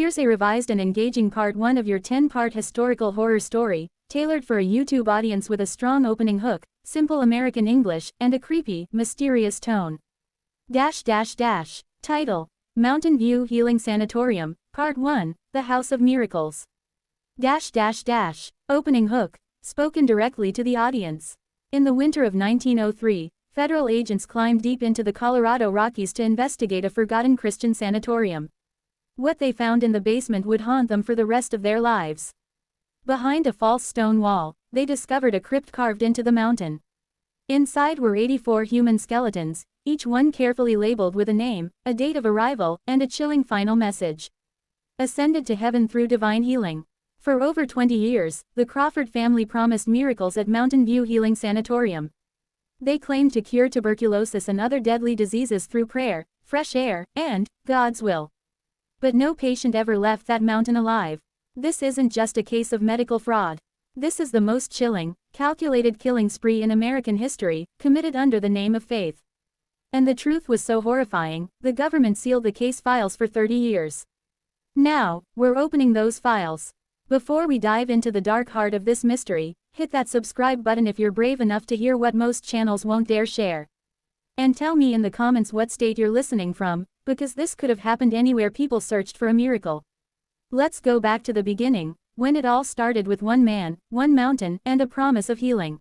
Here's a revised and engaging part 1 of your 10-part historical horror story, tailored for a YouTube audience with a strong opening hook, simple American English, and a creepy, mysterious tone. Title: Mountain View Healing Sanatorium, Part 1, The House of Miracles. Opening hook, spoken directly to the audience. In the winter of 1903, federal agents climbed deep into the Colorado Rockies to investigate a forgotten Christian sanatorium. What they found in the basement would haunt them for the rest of their lives. Behind a false stone wall, they discovered a crypt carved into the mountain. Inside were 84 human skeletons, each one carefully labeled with a name, a date of arrival, and a chilling final message. Ascended to heaven through divine healing. For over 20 years, the Crawford family promised miracles at Mountain View Healing Sanatorium. They claimed to cure tuberculosis and other deadly diseases through prayer, fresh air, and God's will. But no patient ever left that mountain alive. This isn't just a case of medical fraud. This is the most chilling, calculated killing spree in American history, committed under the name of faith. And the truth was so horrifying, the government sealed the case files for 30 years. Now, we're opening those files. Before we dive into the dark heart of this mystery, hit that subscribe button if you're brave enough to hear what most channels won't dare share. And tell me in the comments what state you're listening from, because this could have happened anywhere people searched for a miracle. Let's go back to the beginning, when it all started with one man, one mountain, and a promise of healing.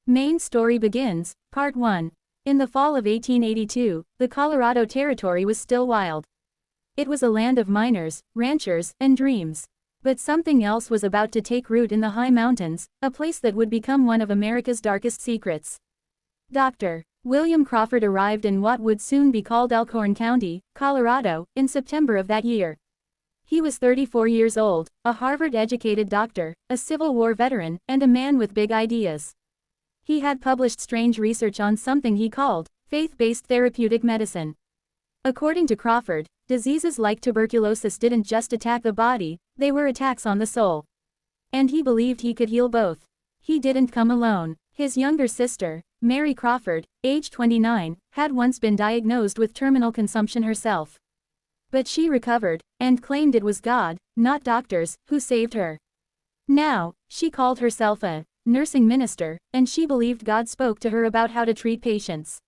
Main story begins, Part 1. In the fall of 1882, the Colorado Territory was still wild. It was a land of miners, ranchers, and dreams. But something else was about to take root in the high mountains, a place that would become one of America's darkest secrets. Dr. William Crawford arrived in what would soon be called Elkhorn County, Colorado, in September of that year. He was 34 years old, a Harvard-educated doctor, a Civil War veteran, and a man with big ideas. He had published strange research on something he called faith-based therapeutic medicine. According to Crawford, diseases like tuberculosis didn't just attack the body, they were attacks on the soul. And he believed he could heal both. He didn't come alone. His younger sister, Mary Crawford, age 29, had once been diagnosed with terminal consumption herself. But she recovered, and claimed it was God, not doctors, who saved her. Now, she called herself a nursing minister, and she believed God spoke to her about how to treat patients.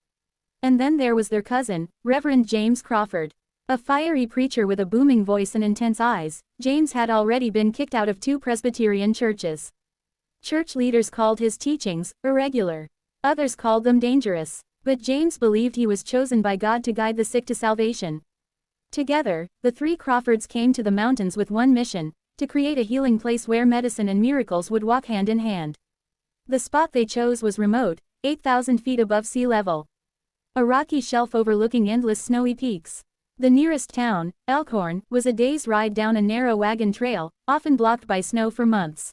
And then there was their cousin, Reverend James Crawford. A fiery preacher with a booming voice and intense eyes, James had already been kicked out of 2 Presbyterian churches. Church leaders called his teachings irregular. Others called them dangerous. But James believed he was chosen by God to guide the sick to salvation. Together, the 3 Crawfords came to the mountains with one mission: to create a healing place where medicine and miracles would walk hand in hand. The spot they chose was remote, 8,000 feet above sea level. A rocky shelf overlooking endless snowy peaks. The nearest town, Elkhorn, was a day's ride down a narrow wagon trail, often blocked by snow for months.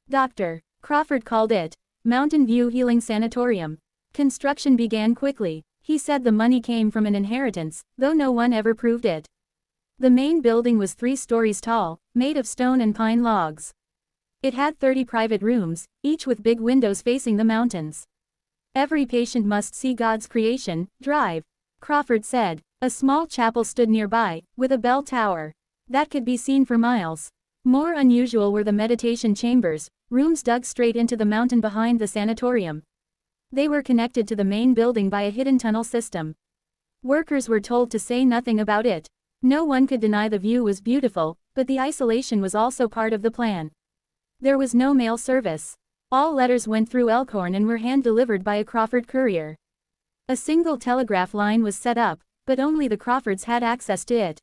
Dr. Crawford called it Mountain View Healing Sanatorium. Construction began quickly. He said the money came from an inheritance, though no one ever proved it. The main building was 3 stories tall, made of stone and pine logs. It had 30 private rooms, each with big windows facing the mountains. Every patient must see God's creation, drive. Crawford said. A small chapel stood nearby, with a bell tower that could be seen for miles. More unusual were the meditation chambers, rooms dug straight into the mountain behind the sanatorium. They were connected to the main building by a hidden tunnel system. Workers were told to say nothing about it. No one could deny the view was beautiful, but the isolation was also part of the plan. There was no mail service. All letters went through Elkhorn and were hand-delivered by a Crawford courier. A single telegraph line was set up, but only the Crawfords had access to it.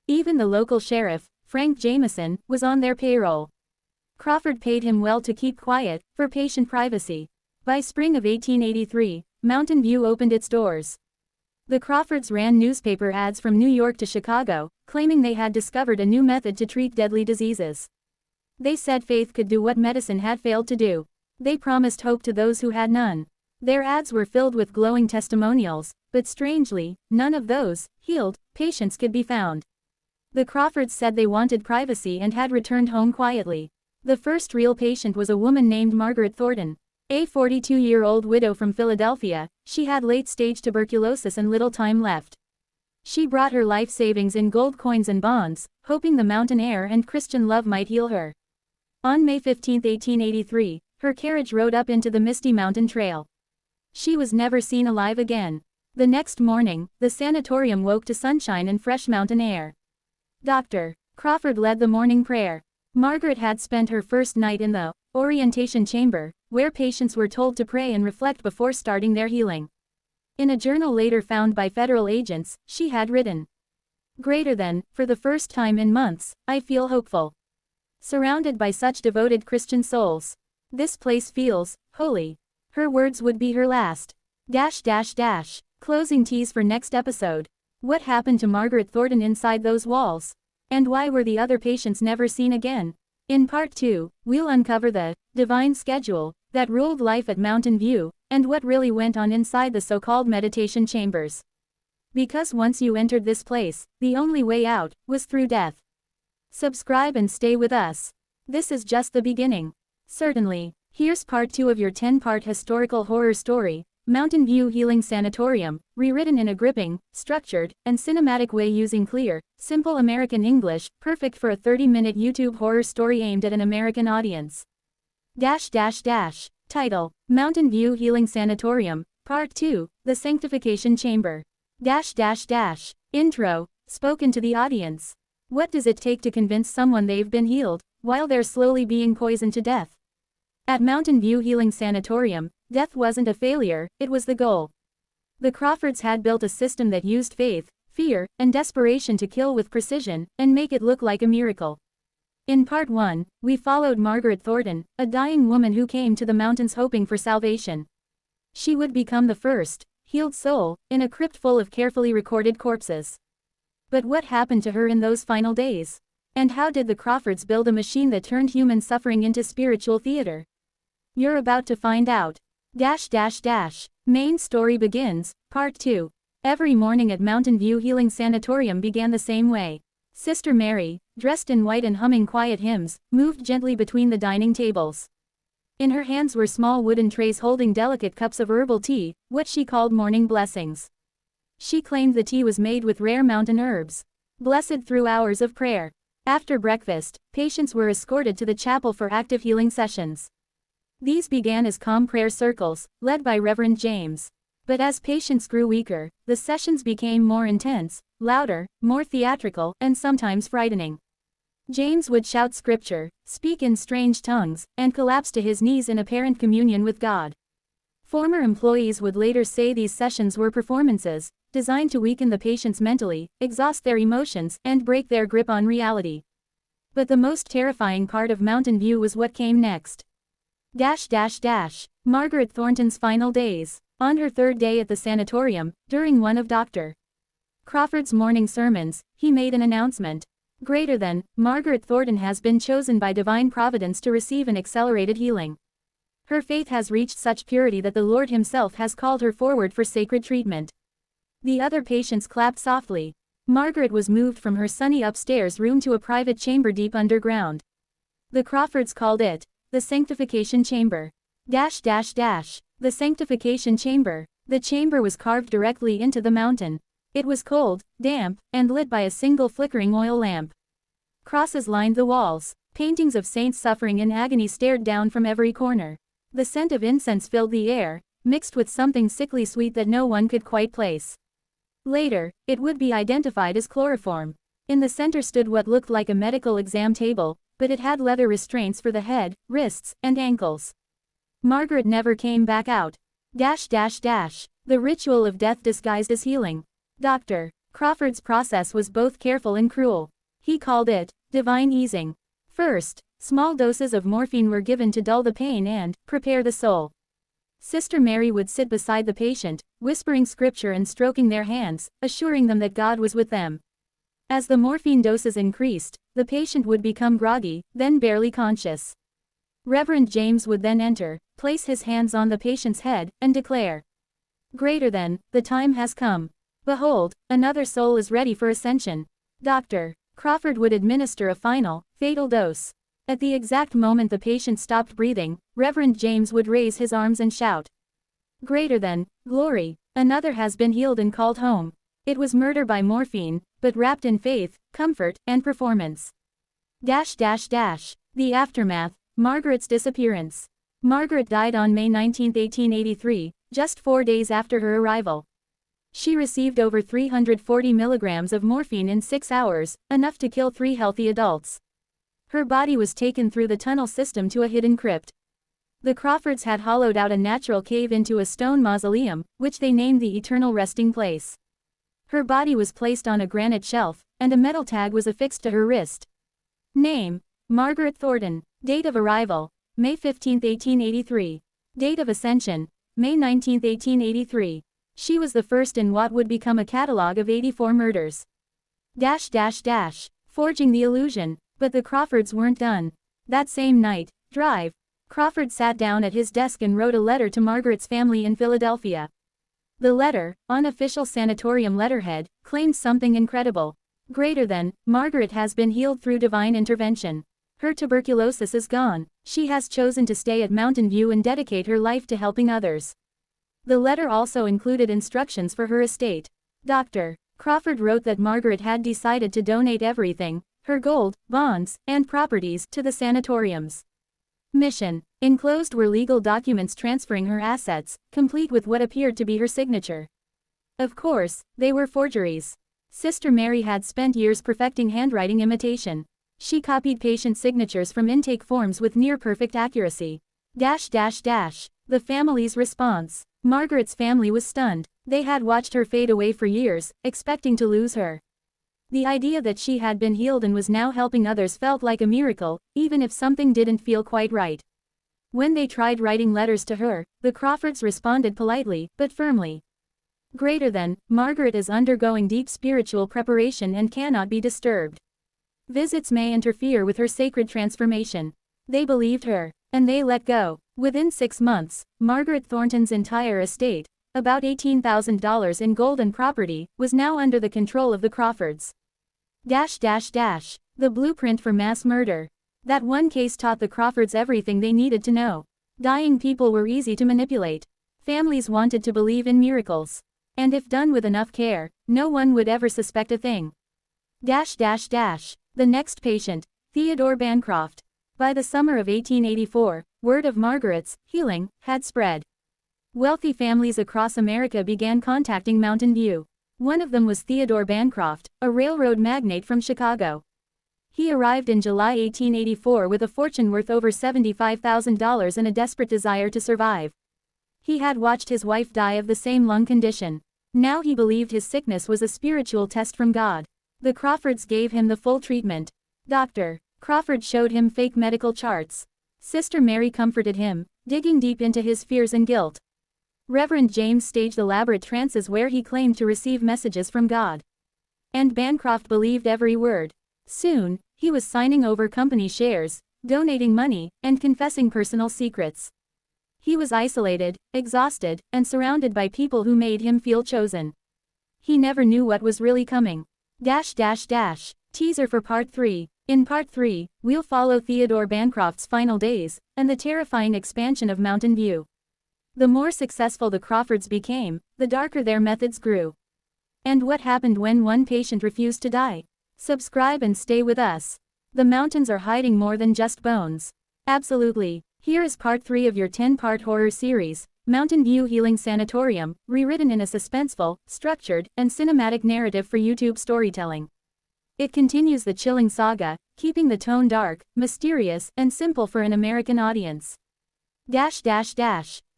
Even the local sheriff, Frank Jameson, was on their payroll. Crawford paid him well to keep quiet, for patient privacy. By spring of 1883, Mountain View opened its doors. The Crawfords ran newspaper ads from New York to Chicago, claiming they had discovered a new method to treat deadly diseases. They said faith could do what medicine had failed to do. They promised hope to those who had none. Their ads were filled with glowing testimonials, but strangely, none of those healed patients could be found. The Crawfords said they wanted privacy and had returned home quietly. The first real patient was a woman named Margaret Thornton. A 42-year-old widow from Philadelphia, she had late-stage tuberculosis and little time left. She brought her life savings in gold coins and bonds, hoping the mountain air and Christian love might heal her. On May 15, 1883, her carriage rode up into the misty mountain trail. She was never seen alive again. The next morning, the sanatorium woke to sunshine and fresh mountain air. Dr. Crawford led the morning prayer. Margaret had spent her first night in the orientation chamber, where patients were told to pray and reflect before starting their healing. In a journal later found by federal agents, she had written, "Greater than, for the first time in months, I feel hopeful. Surrounded by such devoted Christian souls. This place feels holy." Her words would be her last. Closing tease for next episode. What happened to Margaret Thornton inside those walls? And why were the other patients never seen again? In Part 2, we'll uncover the divine schedule that ruled life at Mountain View, and what really went on inside the so-called meditation chambers. Because once you entered this place, the only way out was through death. Subscribe and stay with us. This is just the beginning. Certainly. Here's Part 2 of your 10-part historical horror story, Mountain View Healing Sanatorium, rewritten in a gripping, structured, and cinematic way using clear, simple American English, perfect for a 30-minute YouTube horror story aimed at an American audience. Title: Mountain View Healing Sanatorium, Part 2, The Sanctification Chamber. Intro, spoken to the audience. What does it take to convince someone they've been healed, while they're slowly being poisoned to death? At Mountain View Healing Sanatorium, death wasn't a failure, it was the goal. The Crawfords had built a system that used faith, fear, and desperation to kill with precision, and make it look like a miracle. In Part 1, we followed Margaret Thornton, a dying woman who came to the mountains hoping for salvation. She would become the first healed soul in a crypt full of carefully recorded corpses. But what happened to her in those final days? And how did the Crawfords build a machine that turned human suffering into spiritual theater? You're about to find out. Main story begins, Part 2. Every morning at Mountain View Healing Sanatorium began the same way. Sister Mary, dressed in white and humming quiet hymns, moved gently between the dining tables. In her hands were small wooden trays holding delicate cups of herbal tea, what she called morning blessings. She claimed the tea was made with rare mountain herbs, blessed through hours of prayer. After breakfast, patients were escorted to the chapel for active healing sessions. These began as calm prayer circles, led by Reverend James. But as patients grew weaker, the sessions became more intense, louder, more theatrical, and sometimes frightening. James would shout scripture, speak in strange tongues, and collapse to his knees in apparent communion with God. Former employees would later say these sessions were performances, designed to weaken the patients mentally, exhaust their emotions, and break their grip on reality. But the most terrifying part of Mountain View was what came next. Margaret Thornton's final days. On her third day at the sanatorium, during one of Dr. Crawford's morning sermons, he made an announcement. Greater than, Margaret Thornton has been chosen by divine providence to receive an accelerated healing. Her faith has reached such purity that the Lord himself has called her forward for sacred treatment. The other patients clapped softly. Margaret was moved from her sunny upstairs room to a private chamber deep underground. The Crawfords called it the Sanctification Chamber. The Sanctification Chamber. The chamber was carved directly into the mountain. It was cold, damp, and lit by a single flickering oil lamp. Crosses lined the walls. Paintings of saints suffering in agony stared down from every corner. The scent of incense filled the air, mixed with something sickly sweet that no one could quite place. Later, it would be identified as chloroform. In the center stood what looked like a medical exam table, but it had leather restraints for the head, wrists, and ankles. Margaret never came back out. The ritual of death disguised as healing. Dr. Crawford's process was both careful and cruel. He called it divine easing. First, small doses of morphine were given to dull the pain and prepare the soul. Sister Mary would sit beside the patient, whispering scripture and stroking their hands, assuring them that God was with them. As the morphine doses increased, the patient would become groggy, then barely conscious. Reverend James would then enter, place his hands on the patient's head, and declare, "Greater than, the time has come. Behold, another soul is ready for ascension." Dr. Crawford would administer a final, fatal dose. At the exact moment the patient stopped breathing, Reverend James would raise his arms and shout, "Greater than, glory, another has been healed and called home." It was murder by morphine, but wrapped in faith, comfort, and performance. The aftermath, Margaret's disappearance. Margaret died on May 19, 1883, just 4 days after her arrival. She received over 340 milligrams of morphine in 6 hours, enough to kill 3 healthy adults. Her body was taken through the tunnel system to a hidden crypt. The Crawfords had hollowed out a natural cave into a stone mausoleum, which they named the Eternal Resting Place. Her body was placed on a granite shelf, and a metal tag was affixed to her wrist. Name: Margaret Thornton. Date of arrival: May 15, 1883. Date of ascension: May 19, 1883. She was the first in what would become a catalogue of 84 murders. Forging the illusion. But the Crawfords weren't done. That same night, Crawford sat down at his desk and wrote a letter to Margaret's family in Philadelphia. The letter, on official sanatorium letterhead, claimed something incredible. Greater than, Margaret has been healed through divine intervention. Her tuberculosis is gone. She has chosen to stay at Mountain View and dedicate her life to helping others. The letter also included instructions for her estate. Dr. Crawford wrote that Margaret had decided to donate everything, her gold, bonds, and properties, to the sanatorium's mission. Enclosed were legal documents transferring her assets, complete with what appeared to be her signature. Of course, they were forgeries. Sister Mary had spent years perfecting handwriting imitation. She copied patient signatures from intake forms with near-perfect accuracy. The family's response. Margaret's family was stunned. They had watched her fade away for years, expecting to lose her. The idea that she had been healed and was now helping others felt like a miracle, even if something didn't feel quite right. When they tried writing letters to her, the Crawfords responded politely, but firmly. Greater than, Margaret is undergoing deep spiritual preparation and cannot be disturbed. Visits may interfere with her sacred transformation. They believed her, and they let go. Within 6 months, Margaret Thornton's entire estate, about $18,000 in gold and property, was now under the control of the Crawfords. The blueprint for mass murder. That one case taught the Crawfords everything they needed to know. Dying people were easy to manipulate. Families wanted to believe in miracles. And if done with enough care, no one would ever suspect a thing. The next patient, Theodore Bancroft. By the summer of 1884, word of Margaret's healing had spread. Wealthy families across America began contacting Mountain View. One of them was Theodore Bancroft, a railroad magnate from Chicago. He arrived in July 1884 with a fortune worth over $75,000 and a desperate desire to survive. He had watched his wife die of the same lung condition. Now he believed his sickness was a spiritual test from God. The Crawfords gave him the full treatment. Dr. Crawford showed him fake medical charts. Sister Mary comforted him, digging deep into his fears and guilt. Reverend James staged elaborate trances where he claimed to receive messages from God. And Bancroft believed every word. Soon, he was signing over company shares, donating money, and confessing personal secrets. He was isolated, exhausted, and surrounded by people who made him feel chosen. He never knew what was really coming. Teaser for Part 3. In Part 3, we'll follow Theodore Bancroft's final days, and the terrifying expansion of Mountain View. The more successful the Crawfords became, the darker their methods grew. And what happened when one patient refused to die? Subscribe and stay with us. The mountains are hiding more than just bones. Absolutely. Here is Part 3 of your 10-part horror series, Mountain View Healing Sanatorium, rewritten in a suspenseful, structured, and cinematic narrative for YouTube storytelling. It continues the chilling saga, keeping the tone dark, mysterious, and simple for an American audience.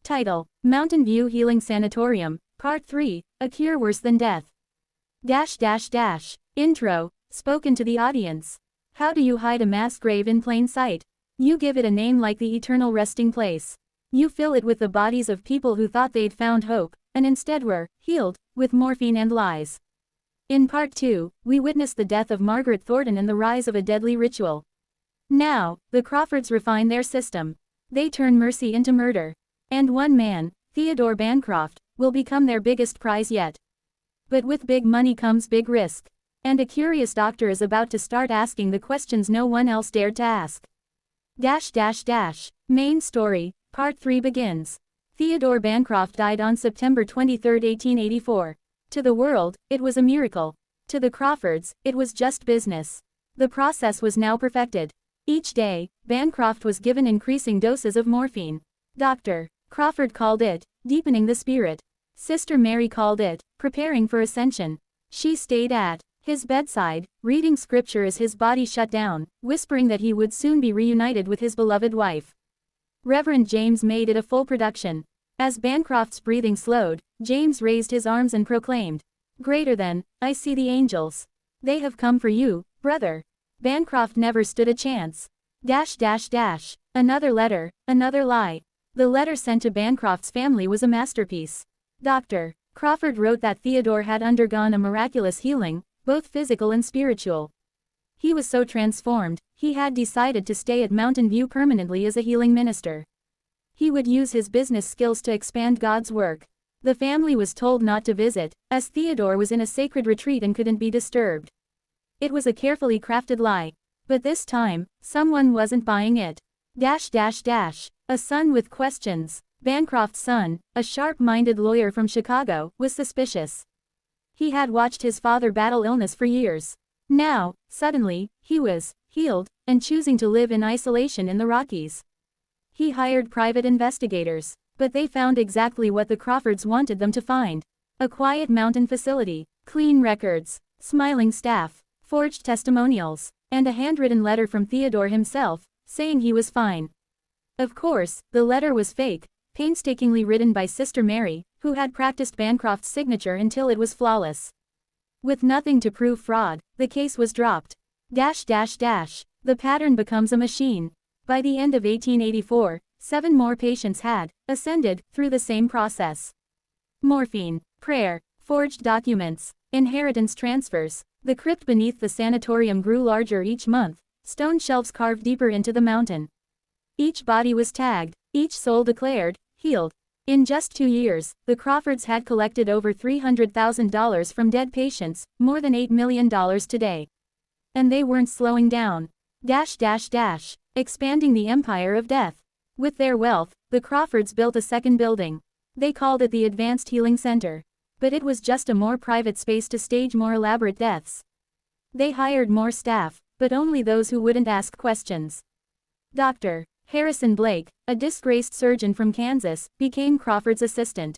Title: Mountain View Healing Sanatorium, Part 3, A Cure Worse Than Death. Intro, spoken to the audience. How do you hide a mass grave in plain sight? You give it a name like the Eternal Resting Place. You fill it with the bodies of people who thought they'd found hope, and instead were healed with morphine and lies. In Part 2, we witness the death of Margaret Thornton and the rise of a deadly ritual. Now, the Crawfords refine their system. They turn mercy into murder. And one man, Theodore Bancroft, will become their biggest prize yet. But with big money comes big risk. And a curious doctor is about to start asking the questions no one else dared to ask. Main story, Part 3 begins. Theodore Bancroft died on September 23, 1884. To the world, it was a miracle. To the Crawfords, it was just business. The process was now perfected. Each day, Bancroft was given increasing doses of morphine. Dr. Crawford called it, deepening the spirit. Sister Mary called it, preparing for ascension. She stayed at his bedside, reading scripture as his body shut down, whispering that he would soon be reunited with his beloved wife. Reverend James made it a full production. As Bancroft's breathing slowed, James raised his arms and proclaimed, "Greater than, I see the angels. They have come for you, brother." Bancroft never stood a chance. Another letter, another lie. The letter sent to Bancroft's family was a masterpiece. Dr. Crawford wrote that Theodore had undergone a miraculous healing, both physical and spiritual. He was so transformed, he had decided to stay at Mountain View permanently as a healing minister. He would use his business skills to expand God's work. The family was told not to visit, as Theodore was in a sacred retreat and couldn't be disturbed. It was a carefully crafted lie. But this time, someone wasn't buying it. A son with questions. Bancroft's son, a sharp-minded lawyer from Chicago, was suspicious. He had watched his father battle illness for years. Now, suddenly, he was healed and choosing to live in isolation in the Rockies. He hired private investigators, but they found exactly what the Crawfords wanted them to find. A quiet mountain facility, clean records, smiling staff, forged testimonials, and a handwritten letter from Theodore himself, saying he was fine. Of course, the letter was fake, painstakingly written by Sister Mary, who had practiced Bancroft's signature until it was flawless. With nothing to prove fraud, the case was dropped. The pattern becomes a machine. By the end of 1884, 7 more patients had ascended through the same process. Morphine, prayer, forged documents, inheritance transfers. The crypt beneath the sanatorium grew larger each month, stone shelves carved deeper into the mountain. Each body was tagged, each soul declared, healed. In just 2 years, the Crawfords had collected over $300,000 from dead patients, more than $8 million today. And they weren't slowing down. Expanding the empire of death. With their wealth, the Crawfords built a second building. They called it the Advanced Healing Center. But it was just a more private space to stage more elaborate deaths. They hired more staff, but only those who wouldn't ask questions. Dr. Harrison Blake, a disgraced surgeon from Kansas, became Crawford's assistant.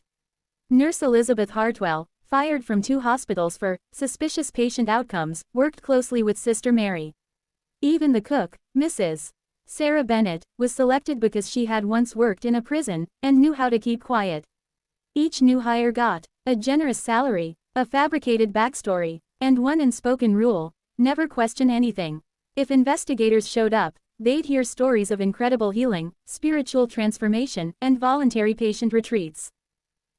Nurse Elizabeth Hartwell, fired from 2 hospitals for suspicious patient outcomes, worked closely with Sister Mary. Even the cook, Mrs. Sarah Bennett, was selected because she had once worked in a prison and knew how to keep quiet. Each new hire got a generous salary, a fabricated backstory, and one unspoken rule: never question anything. If investigators showed up, they'd hear stories of incredible healing, spiritual transformation, and voluntary patient retreats.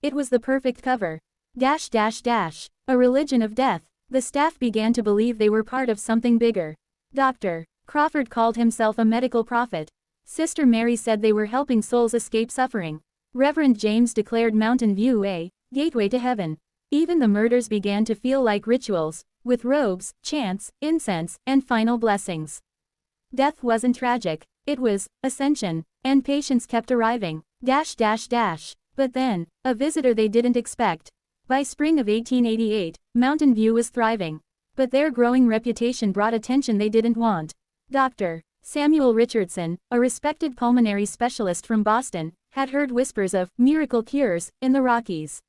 It was the perfect cover. A religion of death. The staff began to believe they were part of something bigger. Dr. Crawford called himself a medical prophet. Sister Mary said they were helping souls escape suffering. Reverend James declared Mountain View a gateway to heaven. Even the murders began to feel like rituals, with robes, chants, incense, and final blessings. Death wasn't tragic, it was ascension, and patients kept arriving. But then, a visitor they didn't expect. By spring of 1888, Mountain View was thriving. But their growing reputation brought attention they didn't want. Dr. Samuel Richardson, a respected pulmonary specialist from Boston, had heard whispers of miracle cures in the Rockies.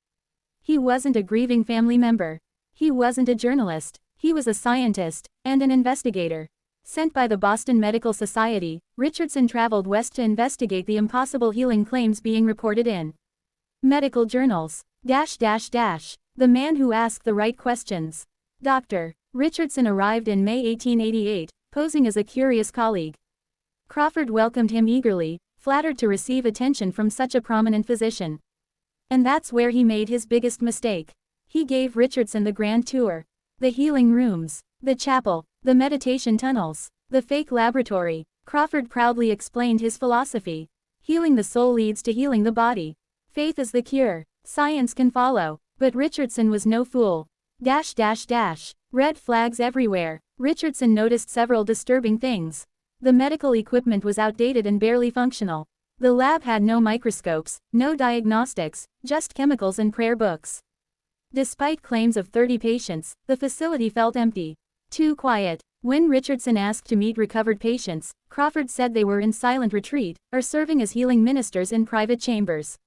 He wasn't a grieving family member. He wasn't a journalist. He was a scientist and an investigator. Sent by the Boston Medical Society, Richardson traveled west to investigate the impossible healing claims being reported in medical journals. The man who asked the right questions. Dr. Richardson arrived in May 1888, posing as a curious colleague. Crawford welcomed him eagerly, flattered to receive attention from such a prominent physician. And that's where he made his biggest mistake. He gave Richardson the grand tour. The healing rooms, the chapel, the meditation tunnels, the fake laboratory. Crawford proudly explained his philosophy. Healing the soul leads to healing the body. Faith is the cure. Science can follow. But Richardson was no fool. Red flags everywhere. Richardson noticed several disturbing things. The medical equipment was outdated and barely functional. The lab had no microscopes, no diagnostics, just chemicals and prayer books. Despite claims of 30 patients, the facility felt empty. Too quiet. When Richardson asked to meet recovered patients, Crawford said they were in silent retreat, or serving as healing ministers in private chambers.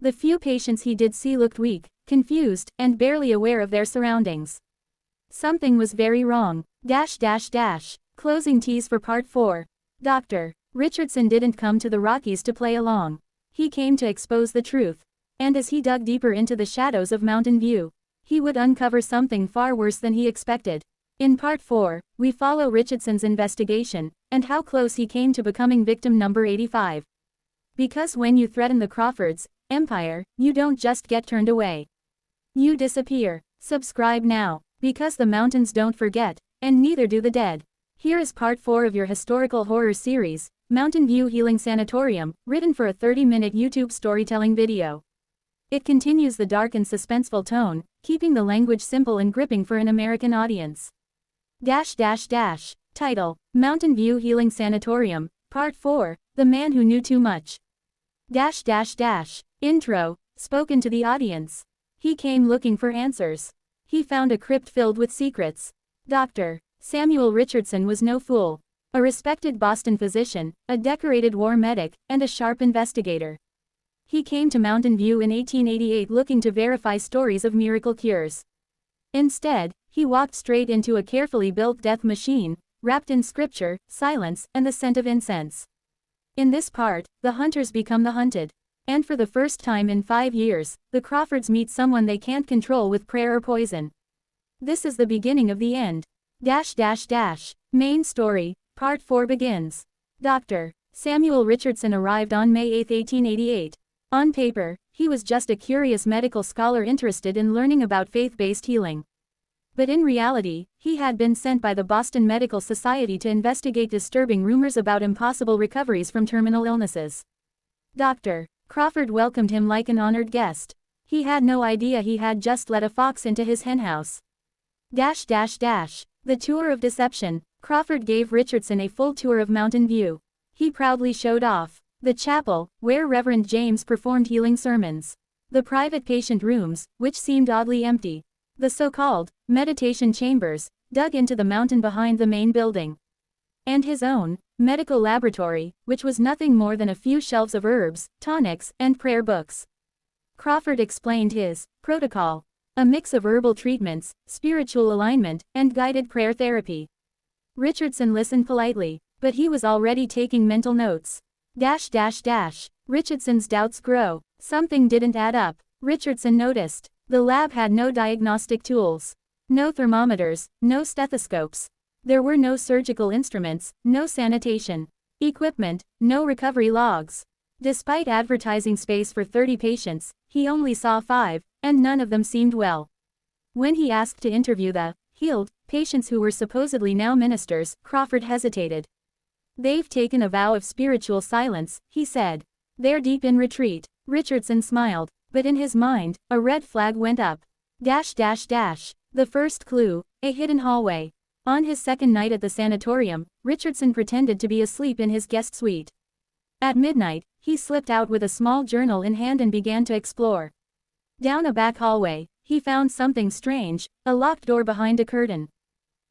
The few patients he did see looked weak, confused, and barely aware of their surroundings. Something was very wrong. Closing tease for Part 4. Dr. Richardson didn't come to the Rockies to play along. He came to expose the truth. And as he dug deeper into the shadows of Mountain View, he would uncover something far worse than he expected. In Part 4, we follow Richardson's investigation, and how close he came to becoming victim number 85. Because when you threaten the Crawfords' empire, you don't just get turned away. You disappear. Subscribe now, because the mountains don't forget, and neither do the dead. Here is Part 4 of your historical horror series, Mountain View Healing Sanatorium, written for a 30-minute YouTube storytelling video. It continues the dark and suspenseful tone, keeping the language simple and gripping for an American audience. Title: Mountain View Healing Sanatorium, Part 4, The Man Who Knew Too Much. Intro, spoken to the audience. He came looking for answers. He found a crypt filled with secrets. Dr. Samuel Richardson was no fool. A respected Boston physician, a decorated war medic, and a sharp investigator. He came to Mountain View in 1888 looking to verify stories of miracle cures. Instead, he walked straight into a carefully built death machine, wrapped in scripture, silence, and the scent of incense. In this part, the hunters become the hunted. And for the first time in 5 years, the Crawfords meet someone they can't control with prayer or poison. This is the beginning of the end. Main story, Part 4 begins. Dr. Samuel Richardson arrived on May 8, 1888. On paper, he was just a curious medical scholar interested in learning about faith-based healing. But in reality, he had been sent by the Boston Medical Society to investigate disturbing rumors about impossible recoveries from terminal illnesses. Dr. Crawford welcomed him like an honored guest. He had no idea he had just let a fox into his henhouse. The tour of deception. Crawford gave Richardson a full tour of Mountain View. He proudly showed off the chapel, where Reverend James performed healing sermons. The private patient rooms, which seemed oddly empty. The so-called meditation chambers, dug into the mountain behind the main building. And his own medical laboratory, which was nothing more than a few shelves of herbs, tonics, and prayer books. Crawford explained his protocol, a mix of herbal treatments, spiritual alignment, and guided prayer therapy. Richardson listened politely, but he was already taking mental notes. Richardson's doubts grow. Something didn't add up. Richardson noticed. The lab had no diagnostic tools. No thermometers, no stethoscopes. There were no surgical instruments, no sanitation equipment, no recovery logs. Despite advertising space for 30 patients, he only saw 5, and none of them seemed well. When he asked to interview the healed patients who were supposedly now ministers, Crawford hesitated. They've taken a vow of spiritual silence, he said. They're deep in retreat. Richardson smiled, but in his mind, a red flag went up. The first clue, a hidden hallway. On his second night at the sanatorium, Richardson pretended to be asleep in his guest suite. At midnight, he slipped out with a small journal in hand and began to explore. Down a back hallway, he found something strange, a locked door behind a curtain.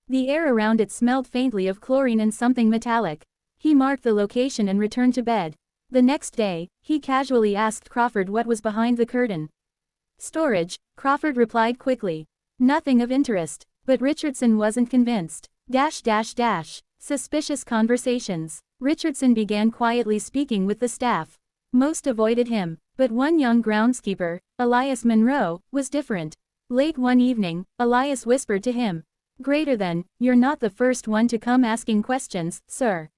The air around it smelled faintly of chlorine and something metallic. He marked the location and returned to bed. The next day, he casually asked Crawford what was behind the curtain. Storage, Crawford replied quickly. Nothing of interest, but Richardson wasn't convinced. Suspicious conversations. Richardson began quietly speaking with the staff. Most avoided him, but one young groundskeeper, Elias Monroe, was different. Late one evening, Elias whispered to him. You're not the first one to come asking questions, sir.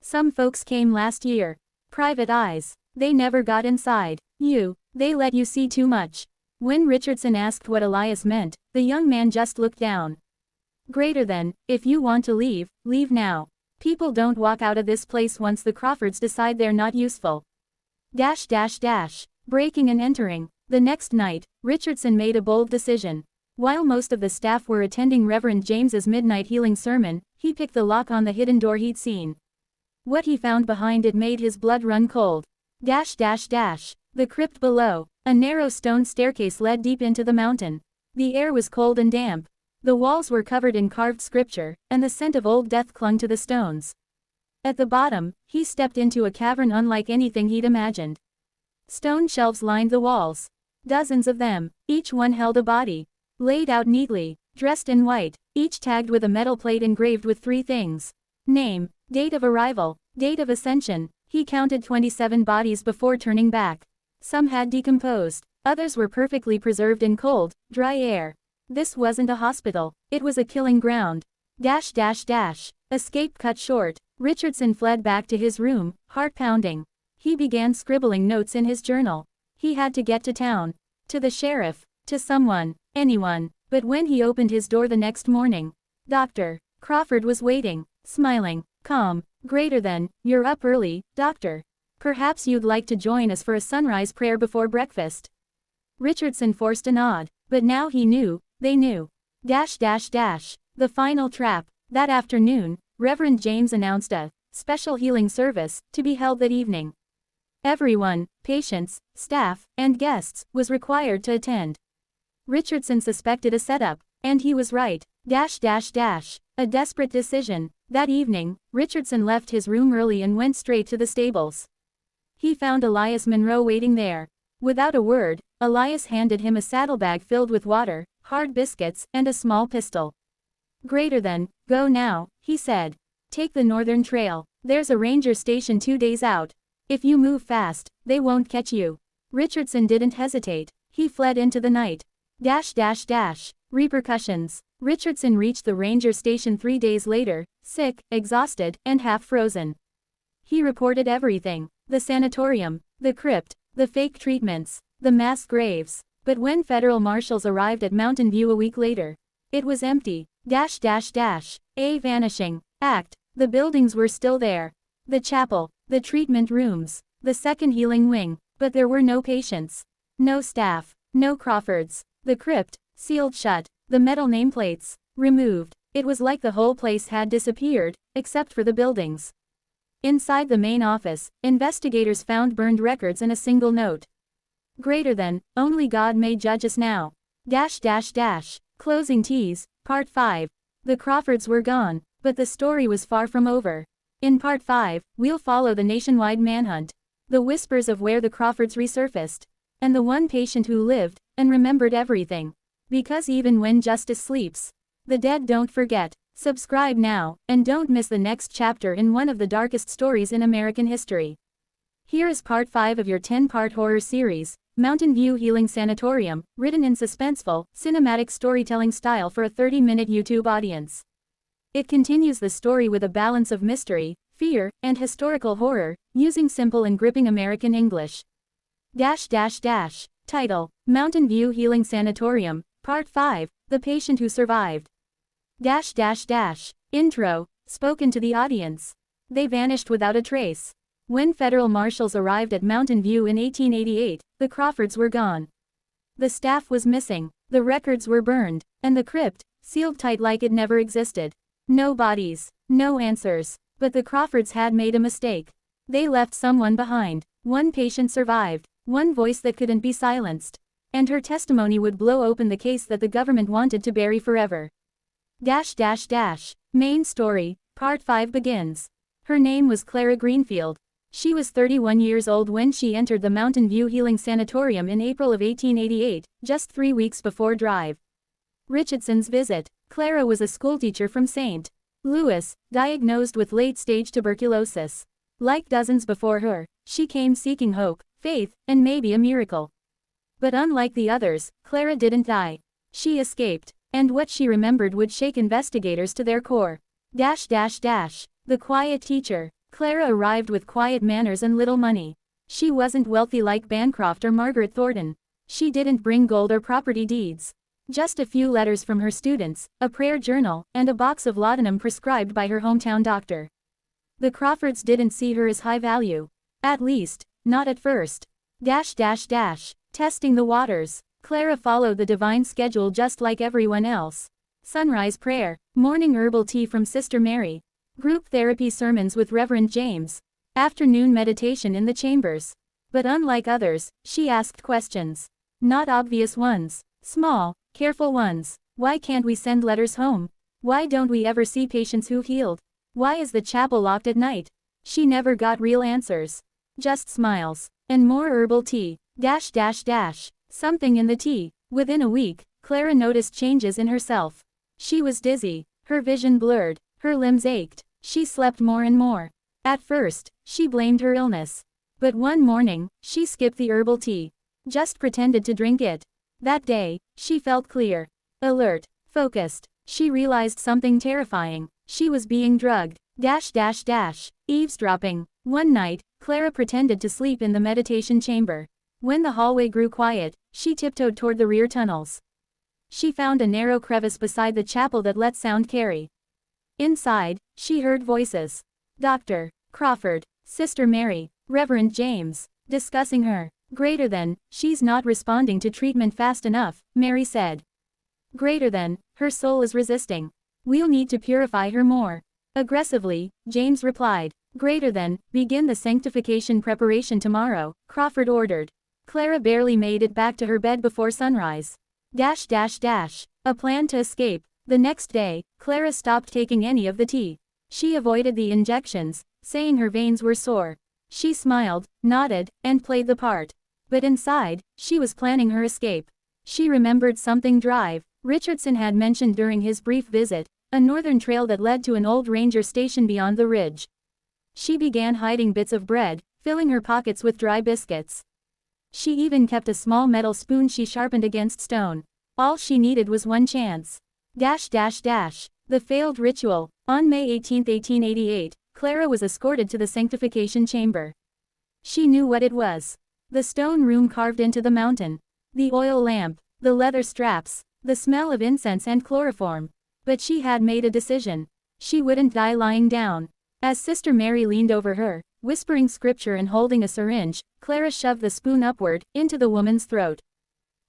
Some folks came last year. Private eyes. They never got inside. They let you see too much. When Richardson asked what Elias meant, the young man just looked down. If you want to leave, leave now. People don't walk out of this place once the Crawfords decide they're not useful. Breaking and entering. The next night, Richardson made a bold decision. While most of the staff were attending Reverend James's midnight healing sermon, he picked the lock on the hidden door he'd seen. What he found behind it made his blood run cold. The crypt below. A narrow stone staircase led deep into the mountain. The air was cold and damp. The walls were covered in carved scripture, and the scent of old death clung to the stones. At the bottom, he stepped into a cavern unlike anything he'd imagined. Stone shelves lined the walls. Dozens of them, each one held a body. Laid out neatly, dressed in white, each tagged with a metal plate engraved with 3 things. Name, date of arrival, date of ascension. He counted 27 bodies before turning back. Some had decomposed, others were perfectly preserved in cold, dry air. This wasn't a hospital, it was a killing ground. Escape cut short. Richardson fled back to his room, heart pounding. He began scribbling notes in his journal. He had to get to town. To the sheriff. To someone. Anyone. But when he opened his door the next morning, Dr. Crawford was waiting, smiling, calm, greater than, "You're up early, doctor. Perhaps you'd like to join us for a sunrise prayer before breakfast." Richardson forced a nod, but now he knew, they knew. The final trap. That afternoon, Reverend James announced a special healing service to be held that evening. Everyone, patients, staff, and guests, was required to attend. Richardson suspected a setup, and he was right. A desperate decision. That evening, Richardson left his room early and went straight to the stables. He found Elias Monroe waiting there. Without a word, Elias handed him a saddlebag filled with water, hard biscuits, and a small pistol. "Greater than, go now," he said. "Take the northern trail. There's a ranger station 2 days out. If you move fast, they won't catch you." Richardson didn't hesitate. He fled into the night. Repercussions. Richardson reached the ranger station 3 days later, sick, exhausted, and half frozen. He reported everything. The sanatorium, the crypt, the fake treatments, the mass graves. But when federal marshals arrived at Mountain View a week later, it was empty. A vanishing act. The buildings were still there. The chapel, the treatment rooms, the second healing wing, but there were no patients. No staff, no Crawfords. The crypt, sealed shut, the metal nameplates, removed. It was like the whole place had disappeared, except for the buildings. Inside the main office, investigators found burned records and a single note. "Greater than, only God may judge us now." Closing tease, Part 5. The Crawfords were gone, but the story was far from over. In Part 5, we'll follow the nationwide manhunt, the whispers of where the Crawfords resurfaced, and the one patient who lived, and remembered everything. Because even when justice sleeps, the dead don't forget. Subscribe now, and don't miss the next chapter in one of the darkest stories in American history. Here is Part 5 of your 10-part horror series, Mountain View Healing Sanatorium, written in suspenseful, cinematic storytelling style for a 30-minute YouTube audience. It continues the story with a balance of mystery, fear, and historical horror, using simple and gripping American English. Title: Mountain View Healing Sanatorium, Part 5, The Patient Who Survived. Intro, spoken to the audience. They vanished without a trace. When federal marshals arrived at Mountain View in 1888, the Crawfords were gone. The staff was missing, the records were burned, and the crypt, sealed tight like it never existed. No bodies, no answers. But the Crawfords had made a mistake. They left someone behind. One patient survived, one voice that couldn't be silenced. And her testimony would blow open the case that the government wanted to bury forever. Main story, Part 5 begins. Her name was Clara Greenfield. She was 31 years old when she entered the Mountain View Healing Sanatorium in April of 1888, just 3 weeks before Drive Richardson's visit. Clara was a schoolteacher from St. Louis, diagnosed with late-stage tuberculosis. Like dozens before her, she came seeking hope, faith, and maybe a miracle. But unlike the others, Clara didn't die. She escaped, and what she remembered would shake investigators to their core. The quiet teacher. Clara arrived with quiet manners and little money. She wasn't wealthy like Bancroft or Margaret Thornton. She didn't bring gold or property deeds. Just a few letters from her students, a prayer journal, and a box of laudanum prescribed by her hometown doctor. The Crawfords didn't see her as high value. At least, not at first. Testing the waters. Clara followed the divine schedule just like everyone else. Sunrise prayer, morning herbal tea from Sister Mary, group therapy sermons with Reverend James, afternoon meditation in the chambers. But unlike others, she asked questions. Not obvious ones. Small, Careful ones. Why can't we send letters home? Why don't we ever see patients who've healed? Why is the chapel locked at night? She never got real answers. Just smiles. And more herbal tea. Something in the tea. Within a week, Clara noticed changes in herself. She was dizzy. Her vision blurred. Her limbs ached. She slept more and more. At first, she blamed her illness. But one morning, she skipped the herbal tea. Just pretended to drink it. That day, she felt clear. Alert. Focused. She realized something terrifying. She was being drugged. Eavesdropping. One night, Clara pretended to sleep in the meditation chamber. When the hallway grew quiet, she tiptoed toward the rear tunnels. She found a narrow crevice beside the chapel that let sound carry. Inside, she heard voices. Dr. Crawford, Sister Mary, Reverend James, discussing her. Greater than, she's not responding to treatment fast enough, Mary said. Greater than, her soul is resisting. We'll need to purify her more. Aggressively, James replied. Greater than, begin the sanctification preparation tomorrow, Crawford ordered. Clara barely made it back to her bed before sunrise. A plan to escape. The next day, Clara stopped taking any of the tea. She avoided the injections, saying her veins were sore. She smiled, nodded, and played the part. But inside, she was planning her escape. She remembered something Richardson had mentioned during his brief visit, a northern trail that led to an old ranger station beyond the ridge. She began hiding bits of bread, filling her pockets with dry biscuits. She even kept a small metal spoon she sharpened against stone. All she needed was one chance. The failed ritual. On May 18, 1888, Clara was escorted to the sanctification chamber. She knew what it was. The stone room carved into the mountain. The oil lamp. The leather straps. The smell of incense and chloroform. But she had made a decision. She wouldn't die lying down. As Sister Mary leaned over her, whispering scripture and holding a syringe, Clara shoved the spoon upward, into the woman's throat.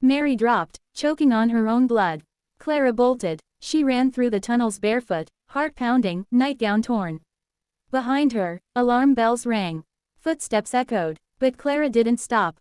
Mary dropped, choking on her own blood. Clara bolted. She ran through the tunnels barefoot, heart pounding, nightgown torn. Behind her, alarm bells rang. Footsteps echoed. But Clara didn't stop.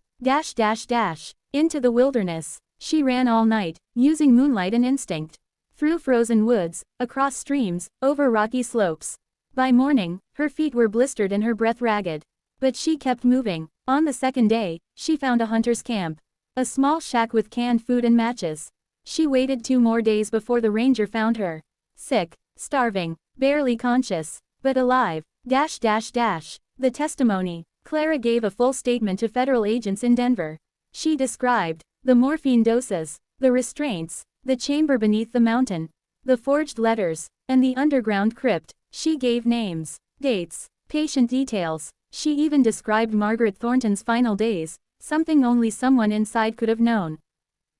Into the wilderness. She ran all night, using moonlight and instinct. Through frozen woods, across streams, over rocky slopes. By morning, her feet were blistered and her breath ragged. But she kept moving. On the second day, she found a hunter's camp. A small shack with canned food and matches. She waited 2 more days before the ranger found her. Sick, starving, barely conscious, but alive. The testimony. Clara gave a full statement to federal agents in Denver. She described the morphine doses, the restraints, the chamber beneath the mountain, the forged letters, and the underground crypt. She gave names, dates, patient details. She even described Margaret Thornton's final days, something only someone inside could have known.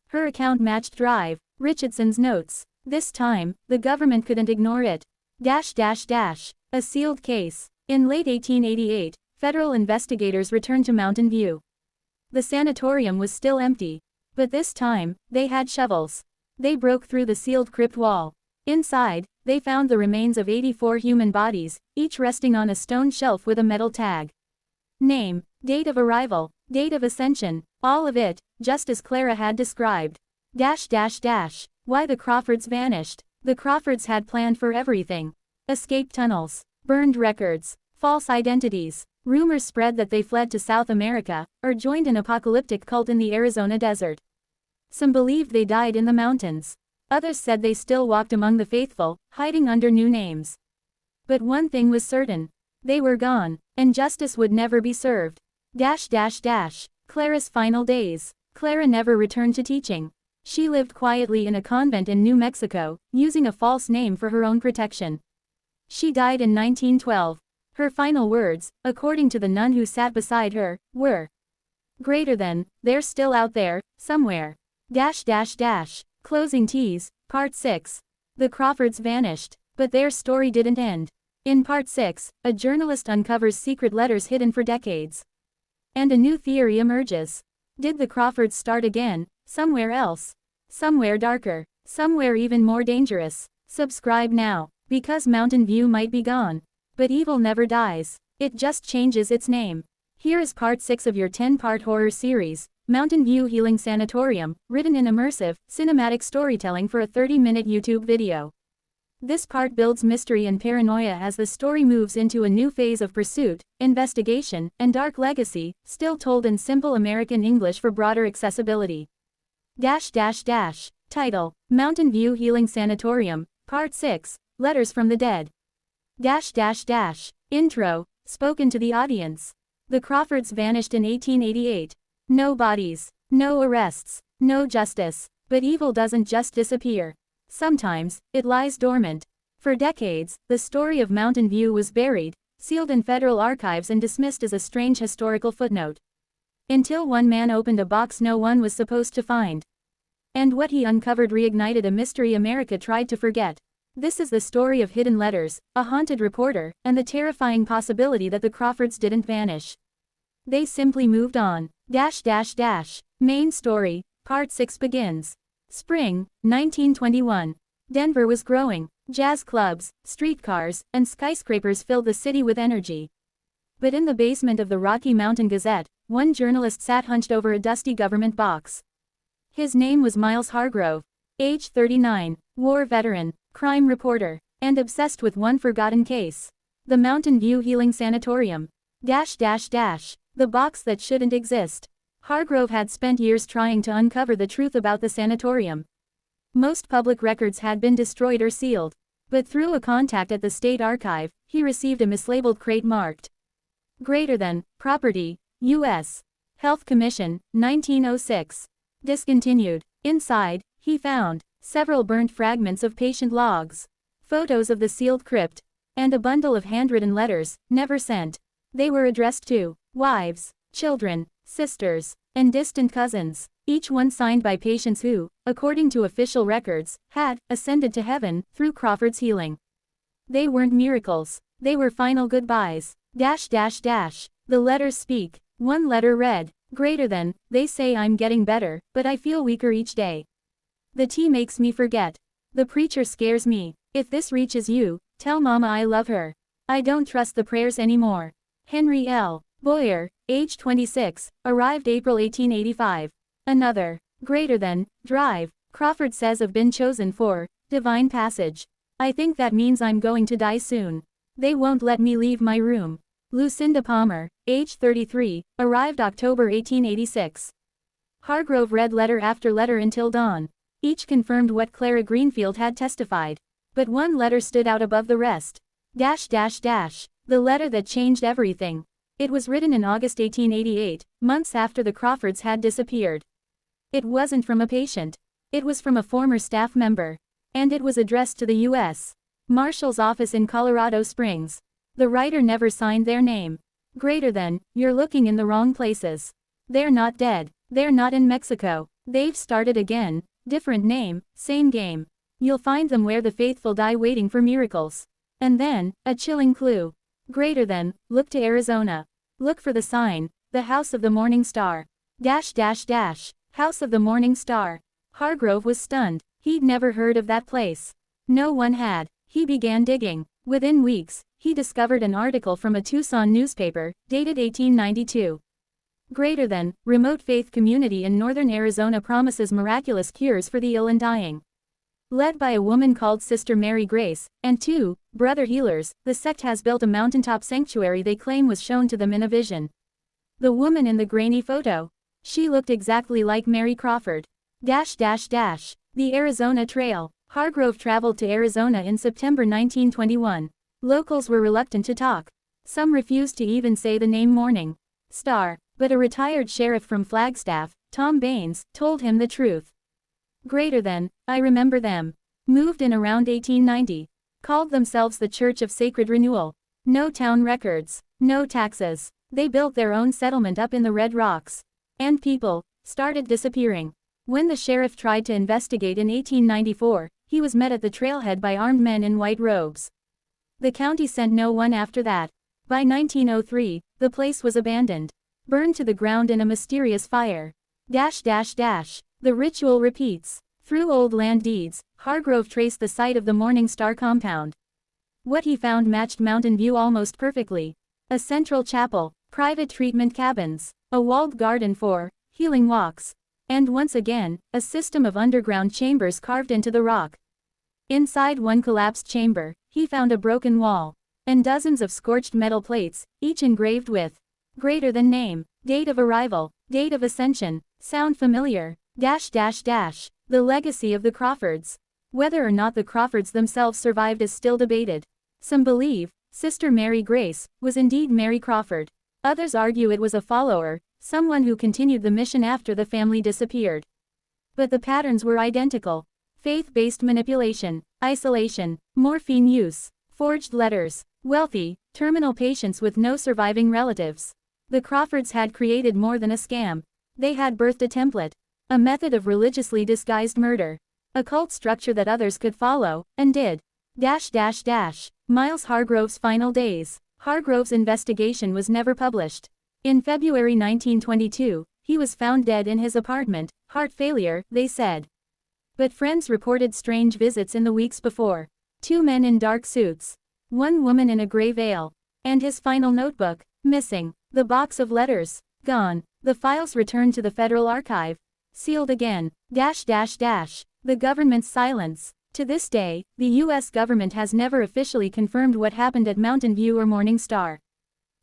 Her account matched Richardson's notes. This time, the government couldn't ignore it. A sealed case. In late 1888, federal investigators returned to Mountain View. The sanatorium was still empty. But this time, they had shovels. They broke through the sealed crypt wall. Inside, they found the remains of 84 human bodies, each resting on a stone shelf with a metal tag. Name, date of arrival, date of ascension, all of it, just as Clara had described. Why the Crawfords vanished. The Crawfords had planned for everything. Escape tunnels, burned records, false identities. Rumors spread that they fled to South America, or joined an apocalyptic cult in the Arizona desert. Some believed they died in the mountains. Others said they still walked among the faithful, hiding under new names. But one thing was certain. They were gone, and justice would never be served. Clara's final days. Clara never returned to teaching. She lived quietly in a convent in New Mexico, using a false name for her own protection. She died in 1912. Her final words, according to the nun who sat beside her, were, "Greater than, they're still out there, somewhere." Closing tease, Part 6. The Crawfords vanished, but their story didn't end. In Part 6, a journalist uncovers secret letters hidden for decades. And a new theory emerges. Did the Crawfords start again, somewhere else? Somewhere darker, somewhere even more dangerous. Subscribe now, because Mountain View might be gone. But evil never dies, it just changes its name. Here is Part 6 of your 10-part horror series, Mountain View Healing Sanatorium, written in immersive, cinematic storytelling for a 30-minute YouTube video. This part builds mystery and paranoia as the story moves into a new phase of pursuit, investigation, and dark legacy, still told in simple American English for broader accessibility. Title: Mountain View Healing Sanatorium, Part 6, Letters from the Dead. Intro, spoken to the audience. The Crawfords vanished in 1888. No bodies, no arrests, no justice. But evil doesn't just disappear. Sometimes, it lies dormant. For decades, the story of Mountain View was buried, sealed in federal archives and dismissed as a strange historical footnote. Until one man opened a box no one was supposed to find. And what he uncovered reignited a mystery America tried to forget. This is the story of hidden letters, a haunted reporter, and the terrifying possibility that the Crawfords didn't vanish. They simply moved on. Main story, Part 6 begins. Spring, 1921. Denver was growing. Jazz clubs, streetcars, and skyscrapers filled the city with energy. But in the basement of the Rocky Mountain Gazette, one journalist sat hunched over a dusty government box. His name was Miles Hargrove, age 39, war veteran, crime reporter, and obsessed with one forgotten case. The Mountain View Healing Sanatorium. The box that shouldn't exist. Hargrove had spent years trying to uncover the truth about the sanatorium. Most public records had been destroyed or sealed. But through a contact at the state archive, he received a mislabeled crate marked greater than, property, U.S. Health Commission, 1906. Discontinued. Inside, he found several burnt fragments of patient logs, photos of the sealed crypt, and a bundle of handwritten letters, never sent. They were addressed to wives, children, sisters, and distant cousins, each one signed by patients who, according to official records, had ascended to heaven through Crawford's healing. They weren't miracles. They were final goodbyes. The letters speak. One letter read, greater than, they say I'm getting better, but I feel weaker each day. The tea makes me forget. The preacher scares me. If this reaches you, tell Mama I love her. I don't trust the prayers anymore. Henry L. Boyer, age 26, arrived April 1885. Another, greater than, drive, Crawford says have been chosen for divine passage. I think that means I'm going to die soon. They won't let me leave my room. Lucinda Palmer, age 33, arrived October 1886. Hargrove read letter after letter until dawn. Each confirmed what Clara Greenfield had testified. But one letter stood out above the rest. The letter that changed everything. It was written in August 1888, months after the Crawfords had disappeared. It wasn't from a patient. It was from a former staff member. And it was addressed to the U.S. Marshal's office in Colorado Springs. The writer never signed their name. Greater than, you're looking in the wrong places. They're not dead. They're not in Mexico. They've started again. Different name, same game. You'll find them where the faithful die waiting for miracles. And then, a chilling clue. Greater than, look to Arizona. Look for the sign, the House of the Morning Star. House of the Morning Star. Hargrove was stunned. He'd never heard of that place. No one had. He began digging. Within weeks, he discovered an article from a Tucson newspaper, dated 1892. Greater than, remote faith community in northern Arizona promises miraculous cures for the ill and dying. Led by a woman called Sister Mary Grace, and two brother healers, the sect has built a mountaintop sanctuary they claim was shown to them in a vision. The woman in the grainy photo. She looked exactly like Mary Crawford. The Arizona Trail. Hargrove traveled to Arizona in September 1921. Locals were reluctant to talk. Some refused to even say the name Morning Star, but a retired sheriff from Flagstaff, Tom Baines, told him the truth. Greater than, I remember them. Moved in around 1890. Called themselves the Church of Sacred Renewal. No town records. No taxes. They built their own settlement up in the Red Rocks. And people started disappearing. When the sheriff tried to investigate in 1894, he was met at the trailhead by armed men in white robes. The county sent no one after that. By 1903, the place was abandoned. Burned to the ground in a mysterious fire. The ritual repeats. Through old land deeds, Hargrove traced the site of the Morning Star compound. What he found matched Mountain View almost perfectly. A central chapel, private treatment cabins, a walled garden for healing walks. And once again, a system of underground chambers carved into the rock. Inside one collapsed chamber, he found a broken wall. And dozens of scorched metal plates, each engraved with greater than name, date of arrival, date of ascension, sound familiar, .. The legacy of the Crawfords. Whether or not the Crawfords themselves survived is still debated. Some believe Sister Mary Grace was indeed Mary Crawford. Others argue it was a follower, someone who continued the mission after the family disappeared. But the patterns were identical. Faith-based manipulation, isolation, morphine use, forged letters, wealthy, terminal patients with no surviving relatives. The Crawfords had created more than a scam. They had birthed a template. A method of religiously disguised murder. A cult structure that others could follow, and did. .. Miles Hargrove's final days. Hargrove's investigation was never published. In February 1922, he was found dead in his apartment, heart failure, they said. But friends reported strange visits in the weeks before. 2 men in dark suits. 1 woman in a gray veil. And his final notebook, missing. The box of letters, gone. The files returned to the Federal Archive. Sealed again. .. The government's silence. To this day, the U.S. government has never officially confirmed what happened at Mountain View or Morning Star.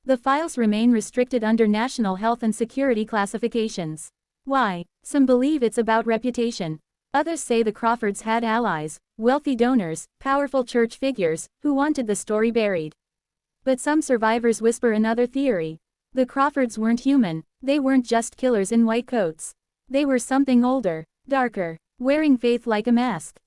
The files remain restricted under national health and security classifications. Why? Some believe it's about reputation. Others say the Crawfords had allies, wealthy donors, powerful church figures, who wanted the story buried. But some survivors whisper another theory. The Crawfords weren't human, they weren't just killers in white coats. They were something older, darker, wearing faith like a mask. ..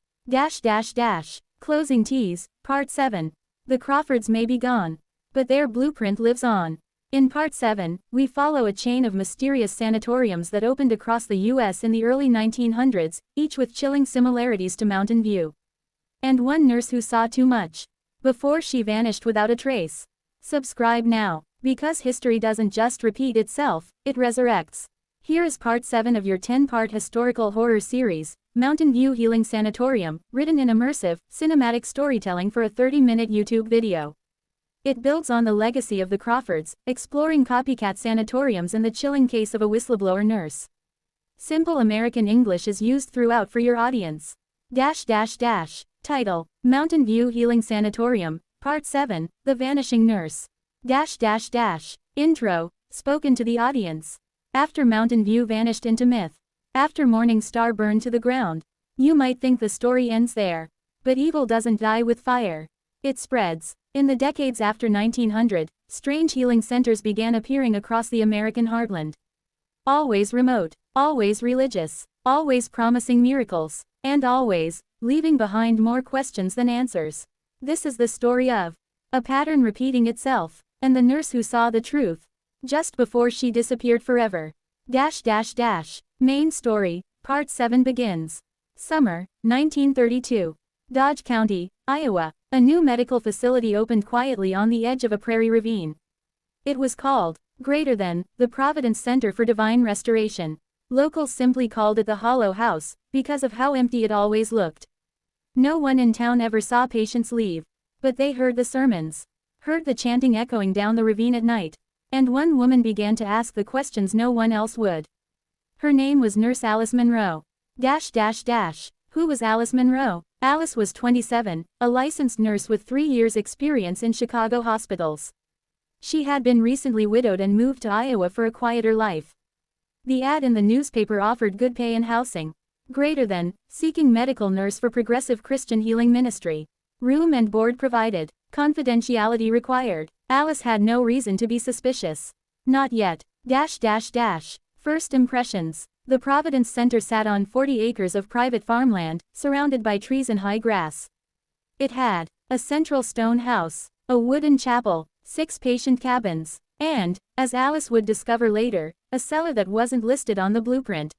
Closing tease, Part 7. The Crawfords may be gone. But their blueprint lives on. In Part 7, we follow a chain of mysterious sanatoriums that opened across the U.S. in the early 1900s, each with chilling similarities to Mountain View. And one nurse who saw too much. Before she vanished without a trace. Subscribe now. Because history doesn't just repeat itself, it resurrects. Here is Part 7 of your 10-part historical horror series, Mountain View Healing Sanatorium, written in immersive, cinematic storytelling for a 30-minute YouTube video. It builds on the legacy of the Crawfords, exploring copycat sanatoriums and the chilling case of a whistleblower nurse. Simple American English is used throughout for your audience. .. Title: Mountain View Healing Sanatorium, Part 7, The Vanishing Nurse. .. Intro, spoken to the audience. After Mountain View vanished into myth. After Morning Star burned to the ground. You might think the story ends there. But evil doesn't die with fire. It spreads. In the decades after 1900, strange healing centers began appearing across the American heartland. Always remote, always religious, always promising miracles, and always leaving behind more questions than answers. This is the story of a pattern repeating itself, and the nurse who saw the truth just before she disappeared forever. .. Main story, Part 7 begins. Summer, 1932. Dodge County, Iowa. A new medical facility opened quietly on the edge of a prairie ravine. It was called, greater than, the Providence Center for Divine Restoration. Locals simply called it the Hollow House, because of how empty it always looked. No one in town ever saw patients leave. But they heard the sermons. Heard the chanting echoing down the ravine at night. And one woman began to ask the questions no one else would. Her name was Nurse Alice Monroe. .. Who was Alice Monroe? Alice was 27, a licensed nurse with 3 years' experience in Chicago hospitals. She had been recently widowed and moved to Iowa for a quieter life. The ad in the newspaper offered good pay and housing. Greater than, seeking medical nurse for Progressive Christian Healing Ministry. Room and board provided. Confidentiality required. Alice had no reason to be suspicious. Not yet. .. First impressions. The Providence Center sat on 40 acres of private farmland, surrounded by trees and high grass. It had a central stone house, a wooden chapel, 6 patient cabins, and, as Alice would discover later, a cellar that wasn't listed on the blueprint.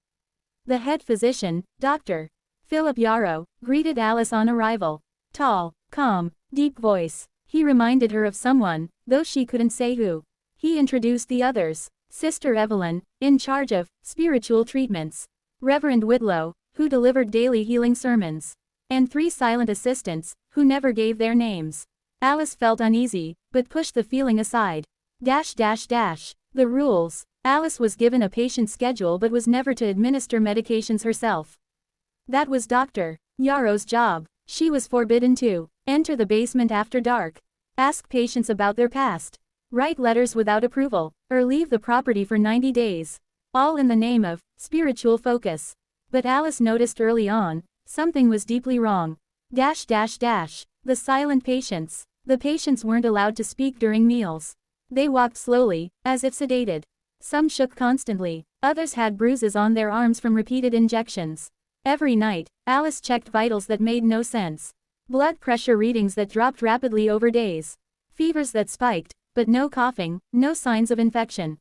The head physician, Dr. Philip Yarrow, greeted Alice on arrival. Tall, calm, deep voice. He reminded her of someone, though she couldn't say who. He introduced the others. Sister Evelyn, in charge of spiritual treatments. Reverend Whitlow, who delivered daily healing sermons. And 3 silent assistants, who never gave their names. Alice felt uneasy, but pushed the feeling aside. .. The rules. Alice was given a patient schedule but was never to administer medications herself. That was Dr. Yarrow's job. She was forbidden to enter the basement after dark, ask patients about their past, write letters without approval, or leave the property for 90 days. All in the name of spiritual focus. But Alice noticed early on, something was deeply wrong. The silent patients. The patients weren't allowed to speak during meals. They walked slowly, as if sedated. Some shook constantly, others had bruises on their arms from repeated injections. Every night, Alice checked vitals that made no sense. Blood pressure readings that dropped rapidly over days. Fevers that spiked, but no coughing, no signs of infection.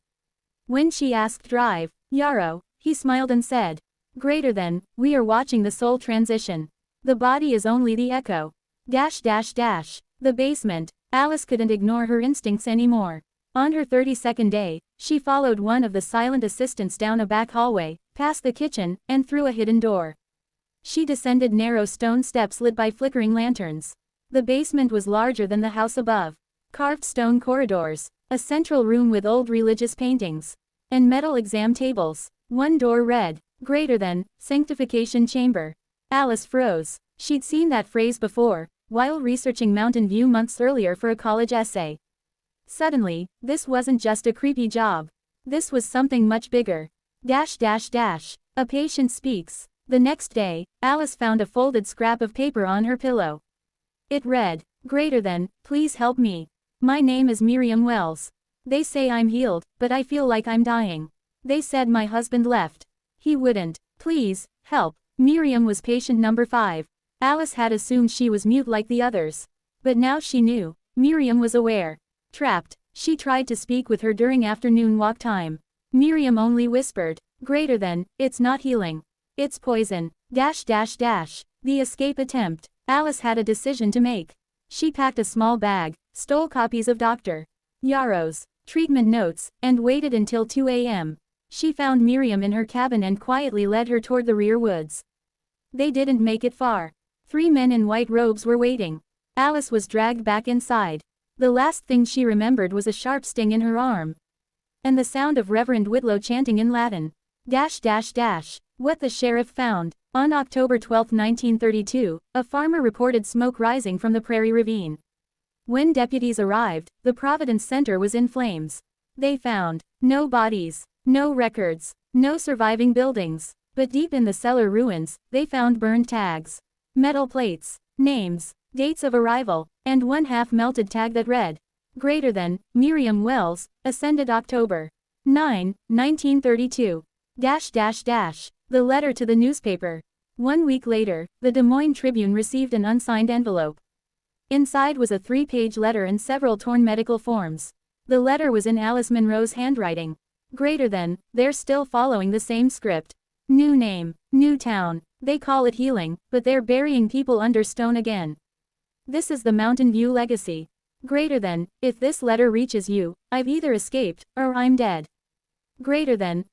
When she asked Drive Yarrow, he smiled and said, "We are watching the soul transition. The body is only the echo." The basement. Alice couldn't ignore her instincts anymore. On her 32nd day, she followed one of the silent assistants down a back hallway, past the kitchen, and through a hidden door. She descended narrow stone steps lit by flickering lanterns. The basement was larger than the house above. Carved stone corridors, a central room with old religious paintings, and metal exam tables. One door read, "Sanctification Chamber." Alice froze. She'd seen that phrase before, while researching Mountain View months earlier for a college essay. Suddenly, this wasn't just a creepy job. This was something much bigger. A patient speaks. The next day, Alice found a folded scrap of paper on her pillow. It read, "Please help me. My name is Miriam Wells. They say I'm healed, but I feel like I'm dying. They said my husband left. He wouldn't. Please, help." Miriam was patient number 5. Alice had assumed she was mute like the others. But now she knew. Miriam was aware. Trapped. She tried to speak with her during afternoon walk time. Miriam only whispered, "It's not healing. It's poison." The escape attempt. Alice had a decision to make. She packed a small bag, stole copies of Dr. Yarrow's treatment notes, and waited until 2 a.m. She found Miriam in her cabin and quietly led her toward the rear woods. They didn't make it far. 3 men in white robes were waiting. Alice was dragged back inside. The last thing she remembered was a sharp sting in her arm. And the sound of Reverend Whitlow chanting in Latin. What the sheriff found. On October 12, 1932, a farmer reported smoke rising from the Prairie Ravine. When deputies arrived, the Providence Center was in flames. They found no bodies, no records, no surviving buildings. But deep in the cellar ruins, they found burned tags, metal plates, names, dates of arrival, and one half-melted tag that read, Miriam Wells, ascended October 9, 1932. The letter to the newspaper. 1 week later, the Des Moines Tribune received an unsigned envelope. Inside was a 3-page letter and several torn medical forms. The letter was in Alice Monroe's handwriting. They're still following the same script. New name, new town. They call it healing, but they're burying people under stone again. This is the Mountain View legacy. If this letter reaches you, I've either escaped, or I'm dead.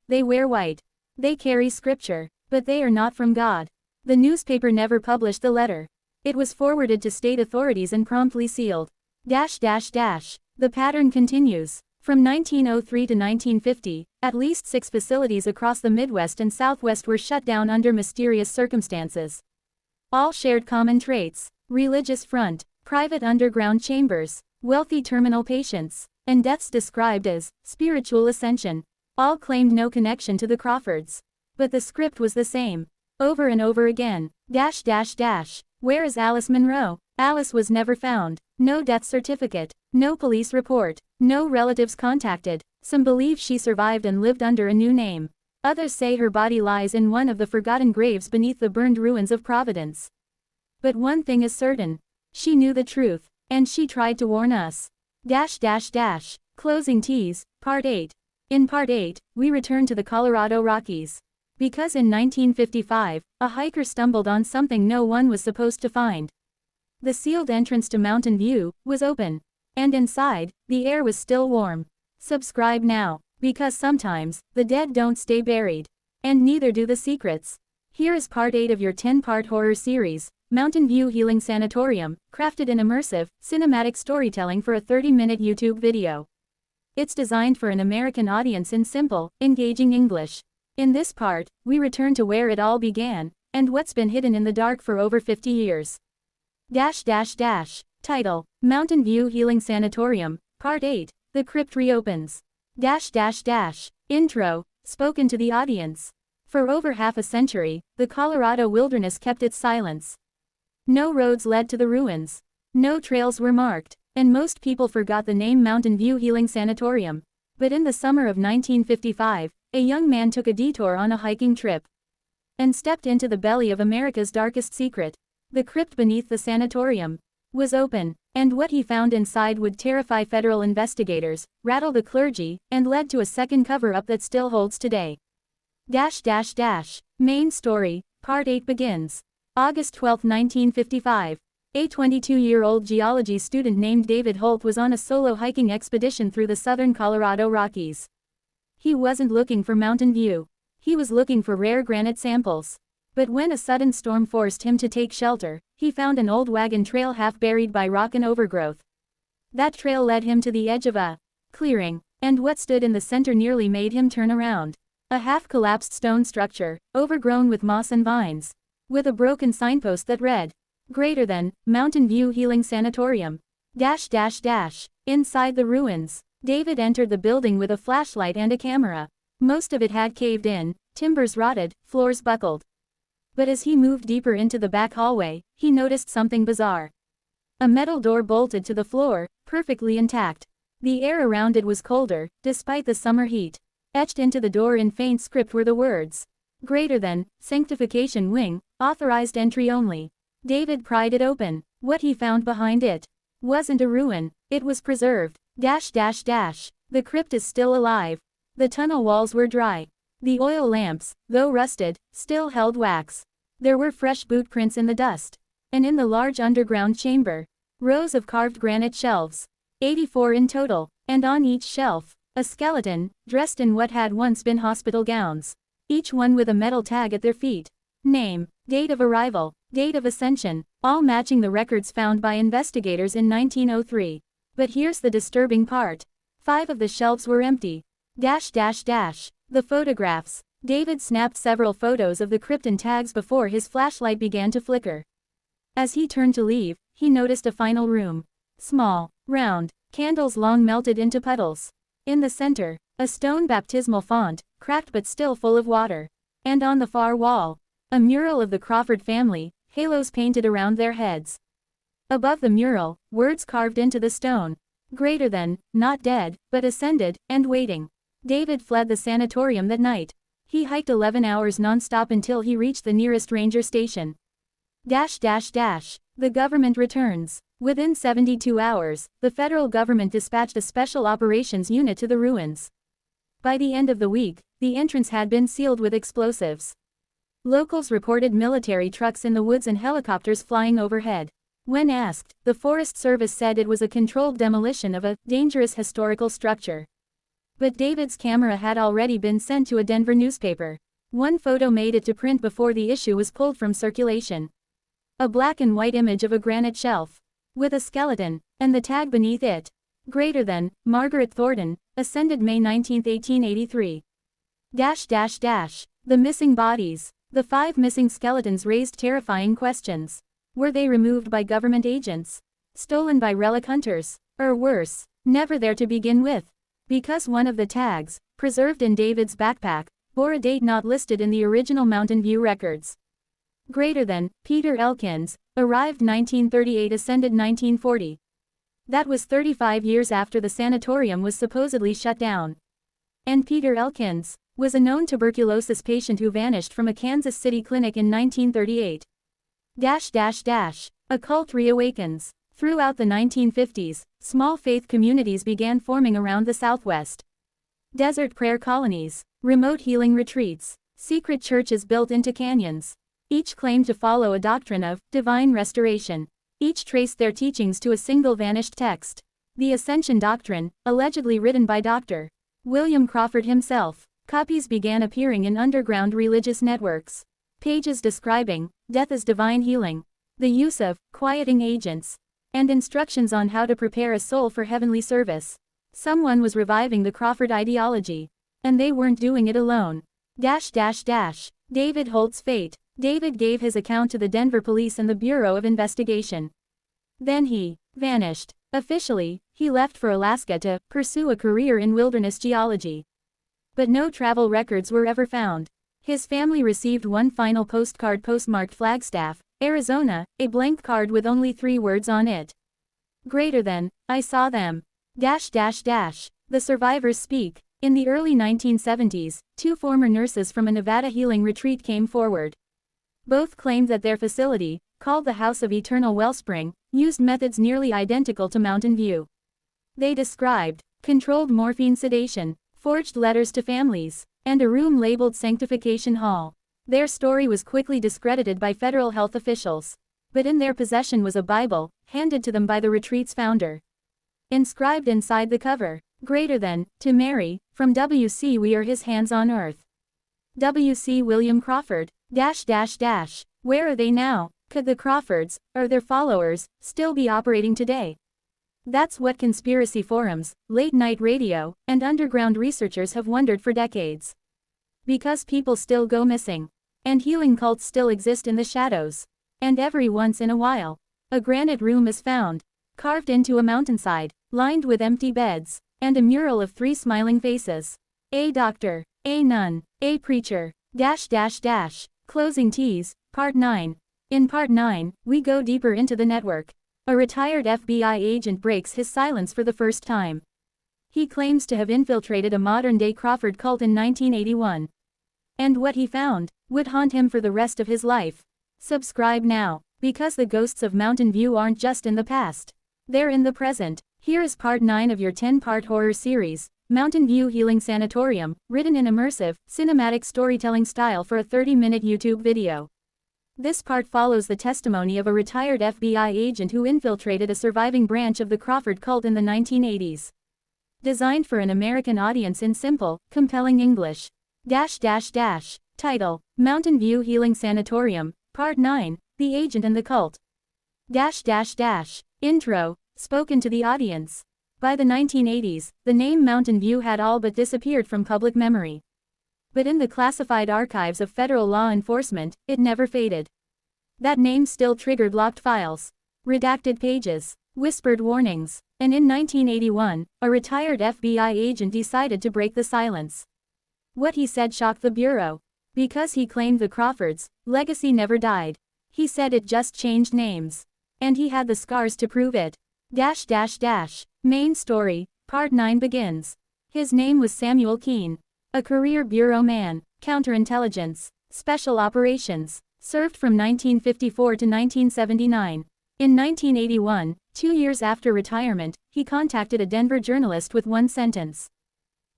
They wear white. They carry scripture, but they are not from God. The newspaper never published the letter. It was forwarded to state authorities and promptly sealed. The pattern continues. From 1903 to 1950, at least 6 facilities across the Midwest and Southwest were shut down under mysterious circumstances. All shared common traits: religious front, private underground chambers, wealthy terminal patients, and deaths described as spiritual ascension. All claimed no connection to the Crawfords. But the script was the same. Over and over again. Where is Alice Monroe? Alice was never found. No death certificate. No police report. No relatives contacted. Some believe she survived and lived under a new name. Others say her body lies in one of the forgotten graves beneath the burned ruins of Providence. But one thing is certain. She knew the truth. And she tried to warn us. Closing tease, Part 8. In Part 8, we return to the Colorado Rockies. Because in 1955, a hiker stumbled on something no one was supposed to find. The sealed entrance to Mountain View was open. And inside, the air was still warm. Subscribe now, because sometimes, the dead don't stay buried. And neither do the secrets. Here is Part 8 of your 10-part horror series, Mountain View Healing Sanatorium, crafted in immersive, cinematic storytelling for a 30-minute YouTube video. It's designed for an American audience in simple, engaging English. In this part, we return to where it all began, and what's been hidden in the dark for over 50 years. Title: Mountain View Healing Sanatorium, Part 8, The Crypt Reopens. Intro, spoken to the audience. For over half a century, the Colorado wilderness kept its silence. No roads led to the ruins. No trails were marked, and most people forgot the name Mountain View Healing Sanatorium. But in the summer of 1955, a young man took a detour on a hiking trip and stepped into the belly of America's darkest secret. The crypt beneath the sanatorium was open, and what he found inside would terrify federal investigators, rattle the clergy, and led to a second cover-up that still holds today. Main story, Part 8 begins. August 12, 1955. A 22-year-old geology student named David Holt was on a solo hiking expedition through the southern Colorado Rockies. He wasn't looking for Mountain View. He was looking for rare granite samples. But when a sudden storm forced him to take shelter, he found an old wagon trail half buried by rock and overgrowth. That trail led him to the edge of a clearing, and what stood in the center nearly made him turn around. A half-collapsed stone structure, overgrown with moss and vines, with a broken signpost that read, "Greater than, Mountain View Healing Sanatorium." Inside the ruins, David entered the building with a flashlight and a camera. Most of it had caved in, timbers rotted, floors buckled. But as he moved deeper into the back hallway, he noticed something bizarre. A metal door bolted to the floor, perfectly intact. The air around it was colder, despite the summer heat. Etched into the door in faint script were the words, "Greater than, Sanctification Wing, authorized entry only." David pried it open. What he found behind it wasn't a ruin, it was preserved. The crypt is still alive. The tunnel walls were dry. The oil lamps, though rusted, still held wax. There were fresh boot prints in the dust. And in the large underground chamber, rows of carved granite shelves, 84 in total, and on each shelf, a skeleton, dressed in what had once been hospital gowns, each one with a metal tag at their feet. Name, date of arrival, date of ascension, all matching the records found by investigators in 1903. But here's the disturbing part. 5 of the shelves were empty. The photographs. David snapped several photos of the crypt and tags before his flashlight began to flicker. As he turned to leave, he noticed a final room. Small, round, candles long melted into puddles. In the center, a stone baptismal font, cracked but still full of water. And on the far wall, a mural of the Crawford family, halos painted around their heads. Above the mural, words carved into the stone. Greater than, not dead, but ascended, and waiting. David fled the sanatorium that night. He hiked 11 hours non-stop until he reached the nearest ranger station. The government returns. Within 72 hours, the federal government dispatched a special operations unit to the ruins. By the end of the week, the entrance had been sealed with explosives. Locals reported military trucks in the woods and helicopters flying overhead. When asked, the Forest Service said it was a controlled demolition of a dangerous historical structure. But David's camera had already been sent to a Denver newspaper. One photo made it to print before the issue was pulled from circulation. A black and white image of a granite shelf, with a skeleton, and the tag beneath it. Greater than, Margaret Thornton, ascended May 19, 1883. The missing bodies. The 5 missing skeletons raised terrifying questions. Were they removed by government agents? Stolen by relic hunters? Or worse, never there to begin with? Because one of the tags, preserved in David's backpack, bore a date not listed in the original Mountain View records. Greater than, Peter Elkins, arrived 1938, ascended 1940. That was 35 years after the sanatorium was supposedly shut down. And Peter Elkins was a known tuberculosis patient who vanished from a Kansas City clinic in 1938. A cult reawakens. Throughout the 1950s, small faith communities began forming around the Southwest. Desert prayer colonies, remote healing retreats, secret churches built into canyons. Each claimed to follow a doctrine of divine restoration. Each traced their teachings to a single vanished text. The Ascension Doctrine, allegedly written by Dr. William Crawford himself. Copies began appearing in underground religious networks. Pages describing death as divine healing, the use of quieting agents, and instructions on how to prepare a soul for heavenly service. Someone was reviving the Crawford ideology. And they weren't doing it alone. David Holt's fate. David gave his account to the Denver police and the Bureau of Investigation. Then he vanished. Officially, he left for Alaska to pursue a career in wilderness geology. But no travel records were ever found. His family received one final postcard postmarked Flagstaff, Arizona, a blank card with only 3 words on it. Greater than, I saw them. The survivors speak. In the early 1970s, 2 former nurses from a Nevada healing retreat came forward. Both claimed that their facility, called the House of Eternal Wellspring, used methods nearly identical to Mountain View. They described controlled morphine sedation, forged letters to families, and a room labeled Sanctification Hall. Their story was quickly discredited by federal health officials. But in their possession was a Bible, handed to them by the retreat's founder. Inscribed inside the cover, greater than, to Mary, from W.C. We are his hands on earth. W.C. William Crawford, Where are they now? Could the Crawfords, or their followers, still be operating today? That's what conspiracy forums, late-night radio, and underground researchers have wondered for decades. Because people still go missing. And healing cults still exist in the shadows. And every once in a while, a granite room is found, carved into a mountainside, lined with empty beds, and a mural of 3 smiling faces. A doctor, a nun, a preacher, Closing tease, Part 9. In Part 9, we go deeper into the network. A retired FBI agent breaks his silence for the first time. He claims to have infiltrated a modern-day Crawford cult in 1981. And what he found would haunt him for the rest of his life. Subscribe now, because the ghosts of Mountain View aren't just in the past. They're in the present. Here is Part 9 of your 10-part horror series, Mountain View Healing Sanatorium, written in immersive, cinematic storytelling style for a 30-minute YouTube video. This part follows the testimony of a retired FBI agent who infiltrated a surviving branch of the Crawford cult in the 1980s. Designed for an American audience in simple, compelling English. Title, Mountain View Healing Sanatorium, Part 9, The Agent and the Cult. Intro, spoken to the audience. By the 1980s, the name Mountain View had all but disappeared from public memory. But in the classified archives of federal law enforcement, it never faded. That name still triggered locked files, redacted pages, whispered warnings, and in 1981, a retired FBI agent decided to break the silence. What he said shocked the Bureau. Because he claimed the Crawfords' legacy never died. He said it just changed names. And he had the scars to prove it. Main story, Part 9 begins. His name was Samuel Keene. A career bureau man, counterintelligence, special operations, served from 1954 to 1979. In 1981, 2 years after retirement, he contacted a Denver journalist with one sentence.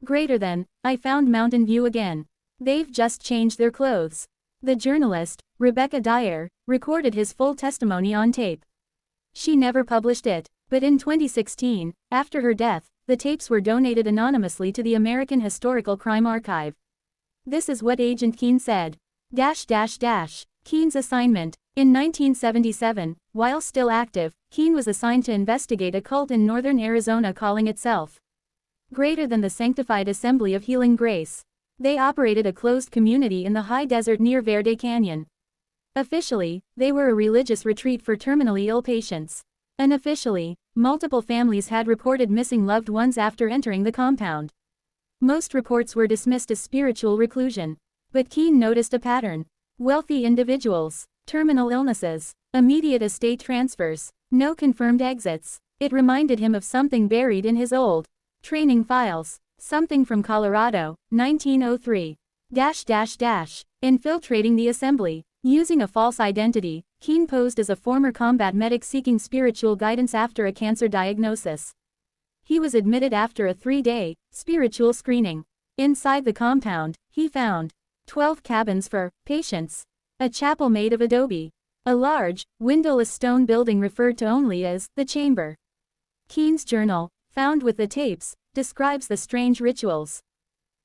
Greater than, I found Mountain View again. They've just changed their clothes. The journalist, Rebecca Dyer, recorded his full testimony on tape. She never published it, but in 2016, after her death, the tapes were donated anonymously to the American Historical Crime Archive. This is what Agent Keene said. Keene's assignment. In 1977, while still active, Keene was assigned to investigate a cult in northern Arizona calling itself Greater than the Sanctified Assembly of Healing Grace. They operated a closed community in the high desert near Verde Canyon. Officially, they were a religious retreat for terminally ill patients. Unofficially, multiple families had reported missing loved ones after entering the compound. Most reports were dismissed as spiritual reclusion. But Keene noticed a pattern. Wealthy individuals, terminal illnesses, immediate estate transfers, no confirmed exits. It reminded him of something buried in his old training files. Something from Colorado, 1903. Infiltrating the assembly. Using a false identity, Keene posed as a former combat medic seeking spiritual guidance after a cancer diagnosis. He was admitted after a 3-day spiritual screening. Inside the compound, he found 12 cabins for patients, a chapel made of adobe, a large, windowless stone building referred to only as the chamber. Keene's journal, found with the tapes, describes the strange rituals.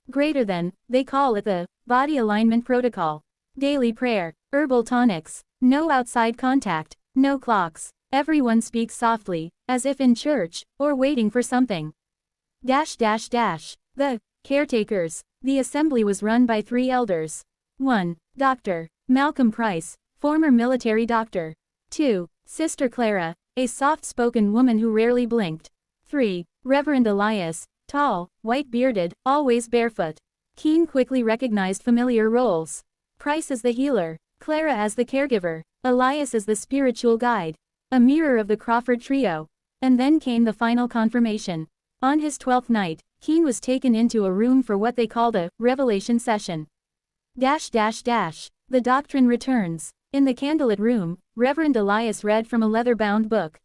Greater than, they call it the body alignment protocol. Daily prayer, herbal tonics, no outside contact, no clocks. Everyone speaks softly, as if in church, or waiting for something. The caretakers. The assembly was run by 3 elders. 1. Dr. Malcolm Price, former military doctor. 2. Sister Clara, a soft-spoken woman who rarely blinked. 3. Reverend Elias, tall, white-bearded, always barefoot. Keene quickly recognized familiar roles. Price as the healer, Clara as the caregiver, Elias as the spiritual guide. A mirror of the Crawford trio. And then came the final confirmation. On his 12th night, Keene was taken into a room for what they called a revelation session. The doctrine returns. In the candlelit room, Reverend Elias read from a leather-bound book.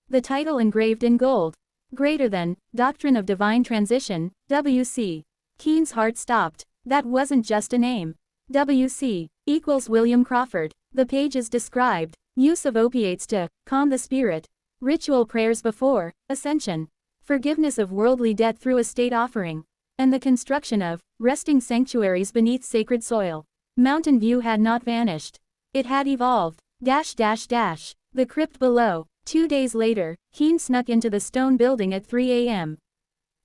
The title engraved in gold. Greater than, Doctrine of Divine Transition, W.C. Keene's heart stopped. That wasn't just a name. W.C. equals William Crawford. The pages described use of opiates to calm the spirit, ritual prayers before ascension, forgiveness of worldly debt through a state offering, and the construction of resting sanctuaries beneath sacred soil. Mountain View had not vanished. It had evolved. The crypt below. 2 days later, Keene snuck into the stone building at 3 a.m.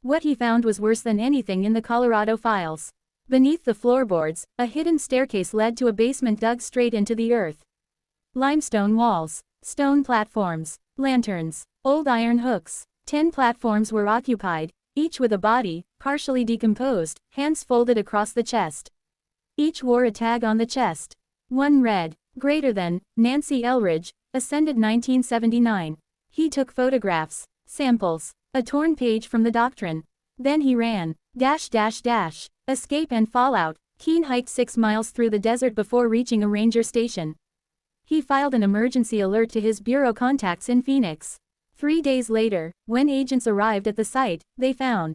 What he found was worse than anything in the Colorado files. Beneath the floorboards, a hidden staircase led to a basement dug straight into the earth. Limestone walls, stone platforms, lanterns, old iron hooks. 10 platforms were occupied, each with a body, partially decomposed, hands folded across the chest. Each wore a tag on the chest. One read, Greater than, Nancy Elridge, ascended 1979. He took photographs, samples, a torn page from the doctrine. Then he ran. Escape and fallout. Keene hiked 6 miles through the desert before reaching a ranger station. He filed an emergency alert to his bureau contacts in Phoenix. 3 days later, when agents arrived at the site, they found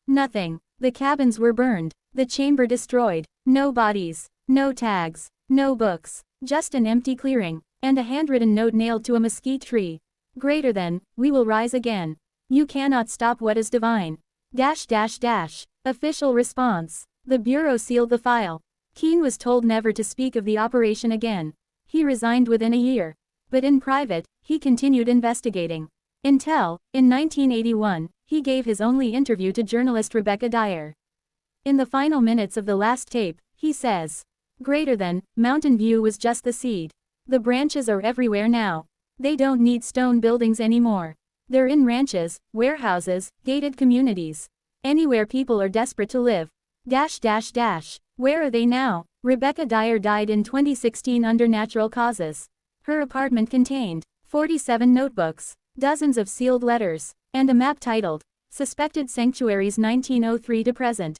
nothing. The cabins were burned, the chamber destroyed. No bodies, no tags, no books, just an empty clearing, and a handwritten note nailed to a mesquite tree. Greater than, we will rise again. You cannot stop what is divine. Official response. The bureau sealed the file. Keene was told never to speak of the operation again. He resigned within a year. But in private, he continued investigating. Until, in 1981, he gave his only interview to journalist Rebecca Dyer. In the final minutes of the last tape, he says, Greater than, Mountain View was just the seed. The branches are everywhere now. They don't need stone buildings anymore. They're in ranches, warehouses, gated communities. Anywhere people are desperate to live. Where are they now? Rebecca Dyer died in 2016 under natural causes. Her apartment contained 47 notebooks, dozens of sealed letters, and a map titled, Suspected Sanctuaries 1903 to Present.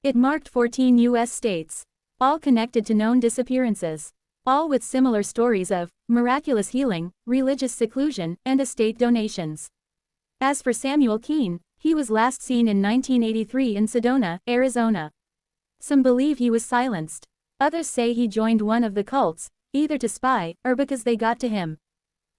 It marked 14 U.S. states, all connected to known disappearances, all with similar stories of miraculous healing, religious seclusion, and estate donations. As for Samuel Keene, he was last seen in 1983 in Sedona, Arizona. Some believe he was silenced. Others say he joined one of the cults, either to spy, or because they got to him.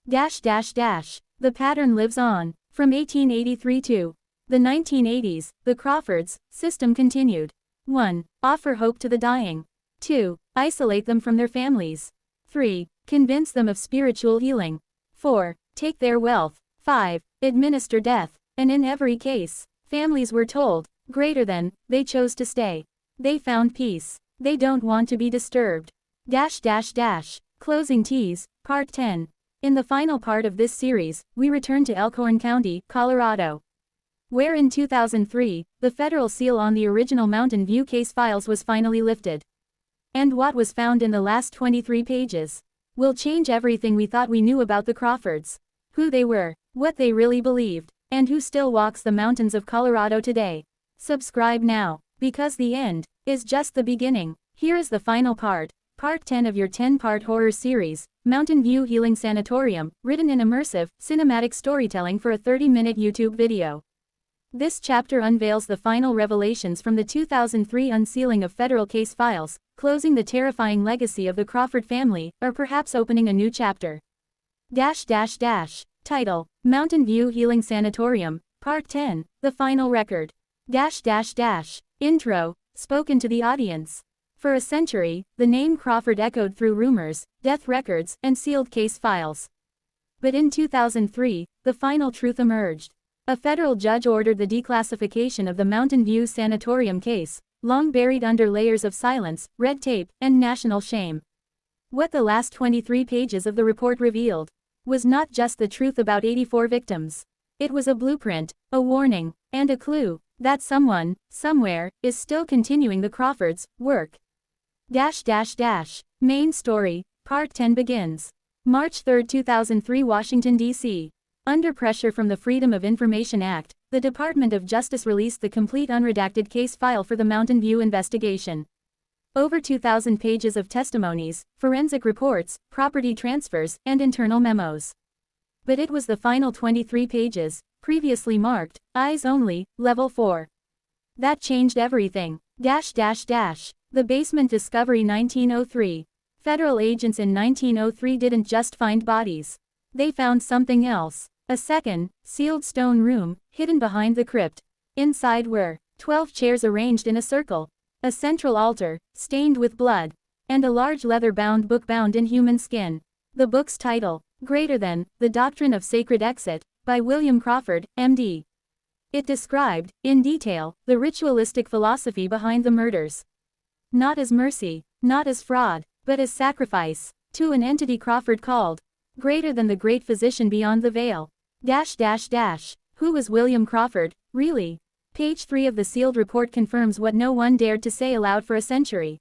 The pattern lives on. From 1883 to the 1980s, the Crawfords' system continued. 1. Offer hope to the dying. 2. Isolate them from their families. 3. Convince them of spiritual healing. 4. Take their wealth. 5. Administer death. And in every case, families were told, greater than, they chose to stay. They found peace. They don't want to be disturbed. Closing tease, Part 10. In the final part of this series, we return to Elkhorn County, Colorado, where in 2003, the federal seal on the original Mountain View case files was finally lifted. And what was found in the last 23 pages will change everything we thought we knew about the Crawfords, who they were, what they really believed, and who still walks the mountains of Colorado today. Subscribe now, because the end is just the beginning. Here is the final part, Part 10 of your 10-part horror series, Mountain View Healing Sanatorium, written in immersive, cinematic storytelling for a 30-minute YouTube video. This chapter unveils the final revelations from the 2003 unsealing of federal case files, closing the terrifying legacy of the Crawford family, or perhaps opening a new chapter. Title, Mountain View Healing Sanatorium, Part 10, The Final Record. Intro, spoken to the audience. For a century, the name Crawford echoed through rumors, death records, and sealed case files. But in 2003, the final truth emerged. A federal judge ordered the declassification of the Mountain View Sanatorium case, long buried under layers of silence, red tape, and national shame. What the last 23 pages of the report revealed was not just the truth about 84 victims. It was a blueprint, a warning, and a clue that someone, somewhere, is still continuing the Crawfords' work. Main story, Part 10 begins. March 3, 2003, Washington, D.C. Under pressure from the Freedom of Information Act, the Department of Justice released the complete unredacted case file for the Mountain View investigation. Over 2,000 pages of testimonies, forensic reports, property transfers, and internal memos. But it was the final 23 pages, previously marked, Eyes Only, Level 4. That changed everything. The Basement Discovery 1903. Federal agents in 1903 didn't just find bodies. They found something else. A second, sealed stone room, hidden behind the crypt. Inside were 12 chairs arranged in a circle, a central altar, stained with blood, and a large leather-bound book bound in human skin. The book's title, Greater Than, The Doctrine of Sacred Exit, by William Crawford, M.D. It described, in detail, the ritualistic philosophy behind the murders. Not as mercy, not as fraud, but as sacrifice, to an entity Crawford called greater than the great physician beyond the veil. Who was William Crawford, really? Page 3 of the sealed report confirms what no one dared to say aloud for a century.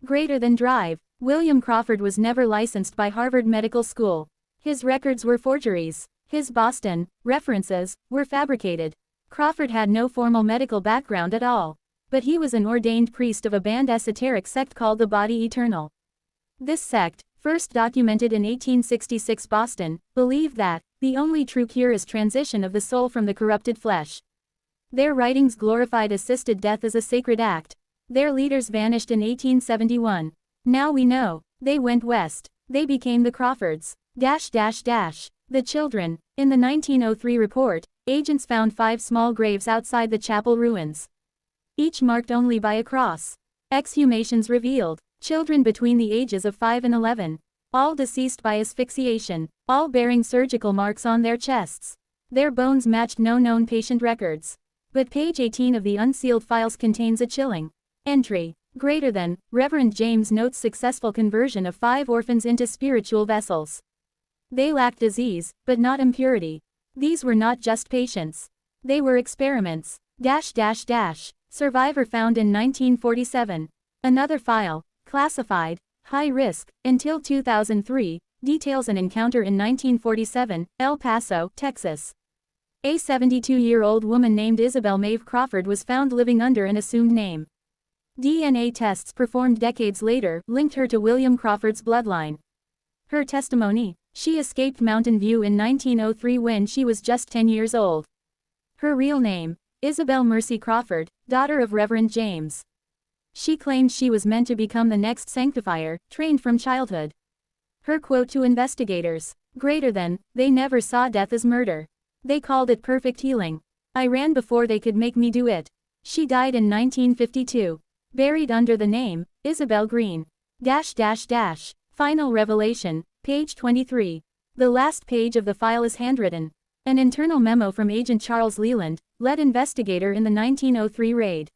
Greater than drive. William Crawford was never licensed by Harvard Medical School. His records were forgeries. His Boston references were fabricated. Crawford had no formal medical background at all. But he was an ordained priest of a banned esoteric sect called the Body Eternal. This sect, first documented in 1866 Boston, believed that the only true cure is transition of the soul from the corrupted flesh. Their writings glorified assisted death as a sacred act. Their leaders vanished in 1871. Now we know. They went west. They became the Crawfords. The children. In the 1903 report, agents found 5 small graves outside the chapel ruins, each marked only by a cross. Exhumations revealed children between the ages of 5 and 11, all deceased by asphyxiation, all bearing surgical marks on their chests. Their bones matched no known patient records. But page 18 of the unsealed files contains a chilling entry. Greater than, Reverend James notes successful conversion of 5 orphans into spiritual vessels. They lacked disease, but not impurity. These were not just patients. They were experiments. Survivor found in 1947. Another file, classified, high risk, until 2003, details an encounter in 1947, El Paso, Texas. A 72-year-old woman named Isabel Maeve Crawford was found living under an assumed name. DNA tests performed decades later linked her to William Crawford's bloodline. Her testimony: she escaped Mountain View in 1903 when she was just 10 years old. Her real name: Isabel Mercy Crawford, daughter of Reverend James. She claimed she was meant to become the next sanctifier, trained from childhood. Her quote to investigators: greater than, they never saw death as murder. They called it perfect healing. I ran before they could make me do it. She died in 1952. Buried under the name, Isabel Green. Final revelation, page 23. The last page of the file is handwritten. An internal memo from Agent Charles Leland, lead investigator in the 1903 raid.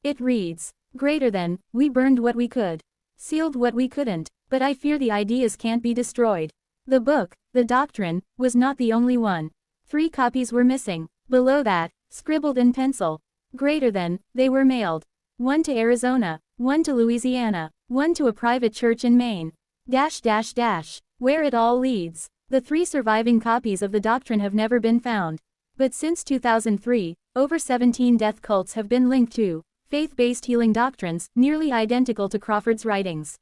It reads, greater than, we burned what we could. Sealed what we couldn't, but I fear the ideas can't be destroyed. The book, The Doctrine, was not the only one. 3 copies were missing. Below that, scribbled in pencil. Greater than, they were mailed. 1 to Arizona, 1 to Louisiana, 1 to a private church in Maine. Where it all leads. The 3 surviving copies of the doctrine have never been found. But since 2003, over 17 death cults have been linked to faith-based healing doctrines, nearly identical to Crawford's writings.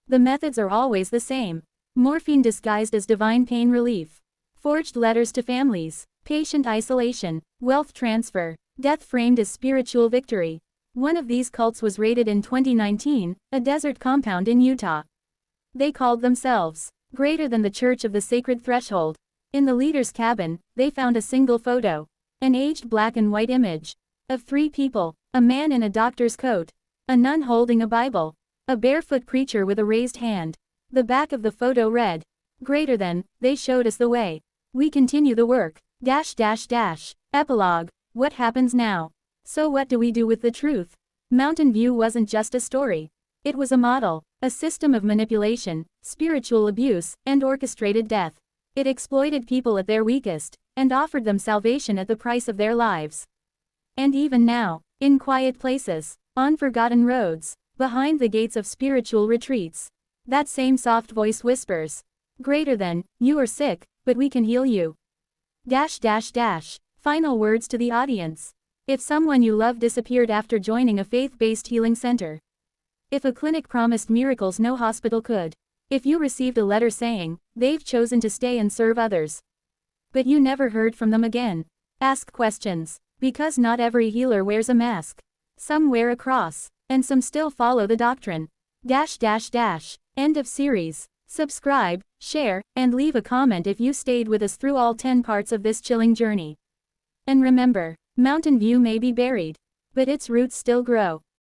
The methods are always the same. Morphine disguised as divine pain relief. Forged letters to families. Patient isolation. Wealth transfer. Death framed as spiritual victory. One of these cults was raided in 2019, a desert compound in Utah. They called themselves greater than the Church of the Sacred Threshold. In the leader's cabin, they found a single photo. An aged black and white image. Of 3 people. A man in a doctor's coat. A nun holding a Bible. A barefoot preacher with a raised hand. The back of the photo read, greater than, they showed us the way. We continue the work. Epilogue. What happens now? So what do we do with the truth? Mountain View wasn't just a story. It was a model, a system of manipulation, spiritual abuse, and orchestrated death. It exploited people at their weakest, and offered them salvation at the price of their lives. And even now, in quiet places, on forgotten roads, behind the gates of spiritual retreats, that same soft voice whispers, "Greater than, you are sick, but we can heal you." Final words to the audience. If someone you love disappeared after joining a faith-based healing center. If a clinic promised miracles no hospital could. If you received a letter saying, they've chosen to stay and serve others, but you never heard from them again. Ask questions. Because not every healer wears a mask. Some wear a cross, and some still follow the doctrine. End of series. Subscribe, share, and leave a comment if you stayed with us through all 10 parts of this chilling journey. And remember, Mountain View may be buried, but its roots still grow.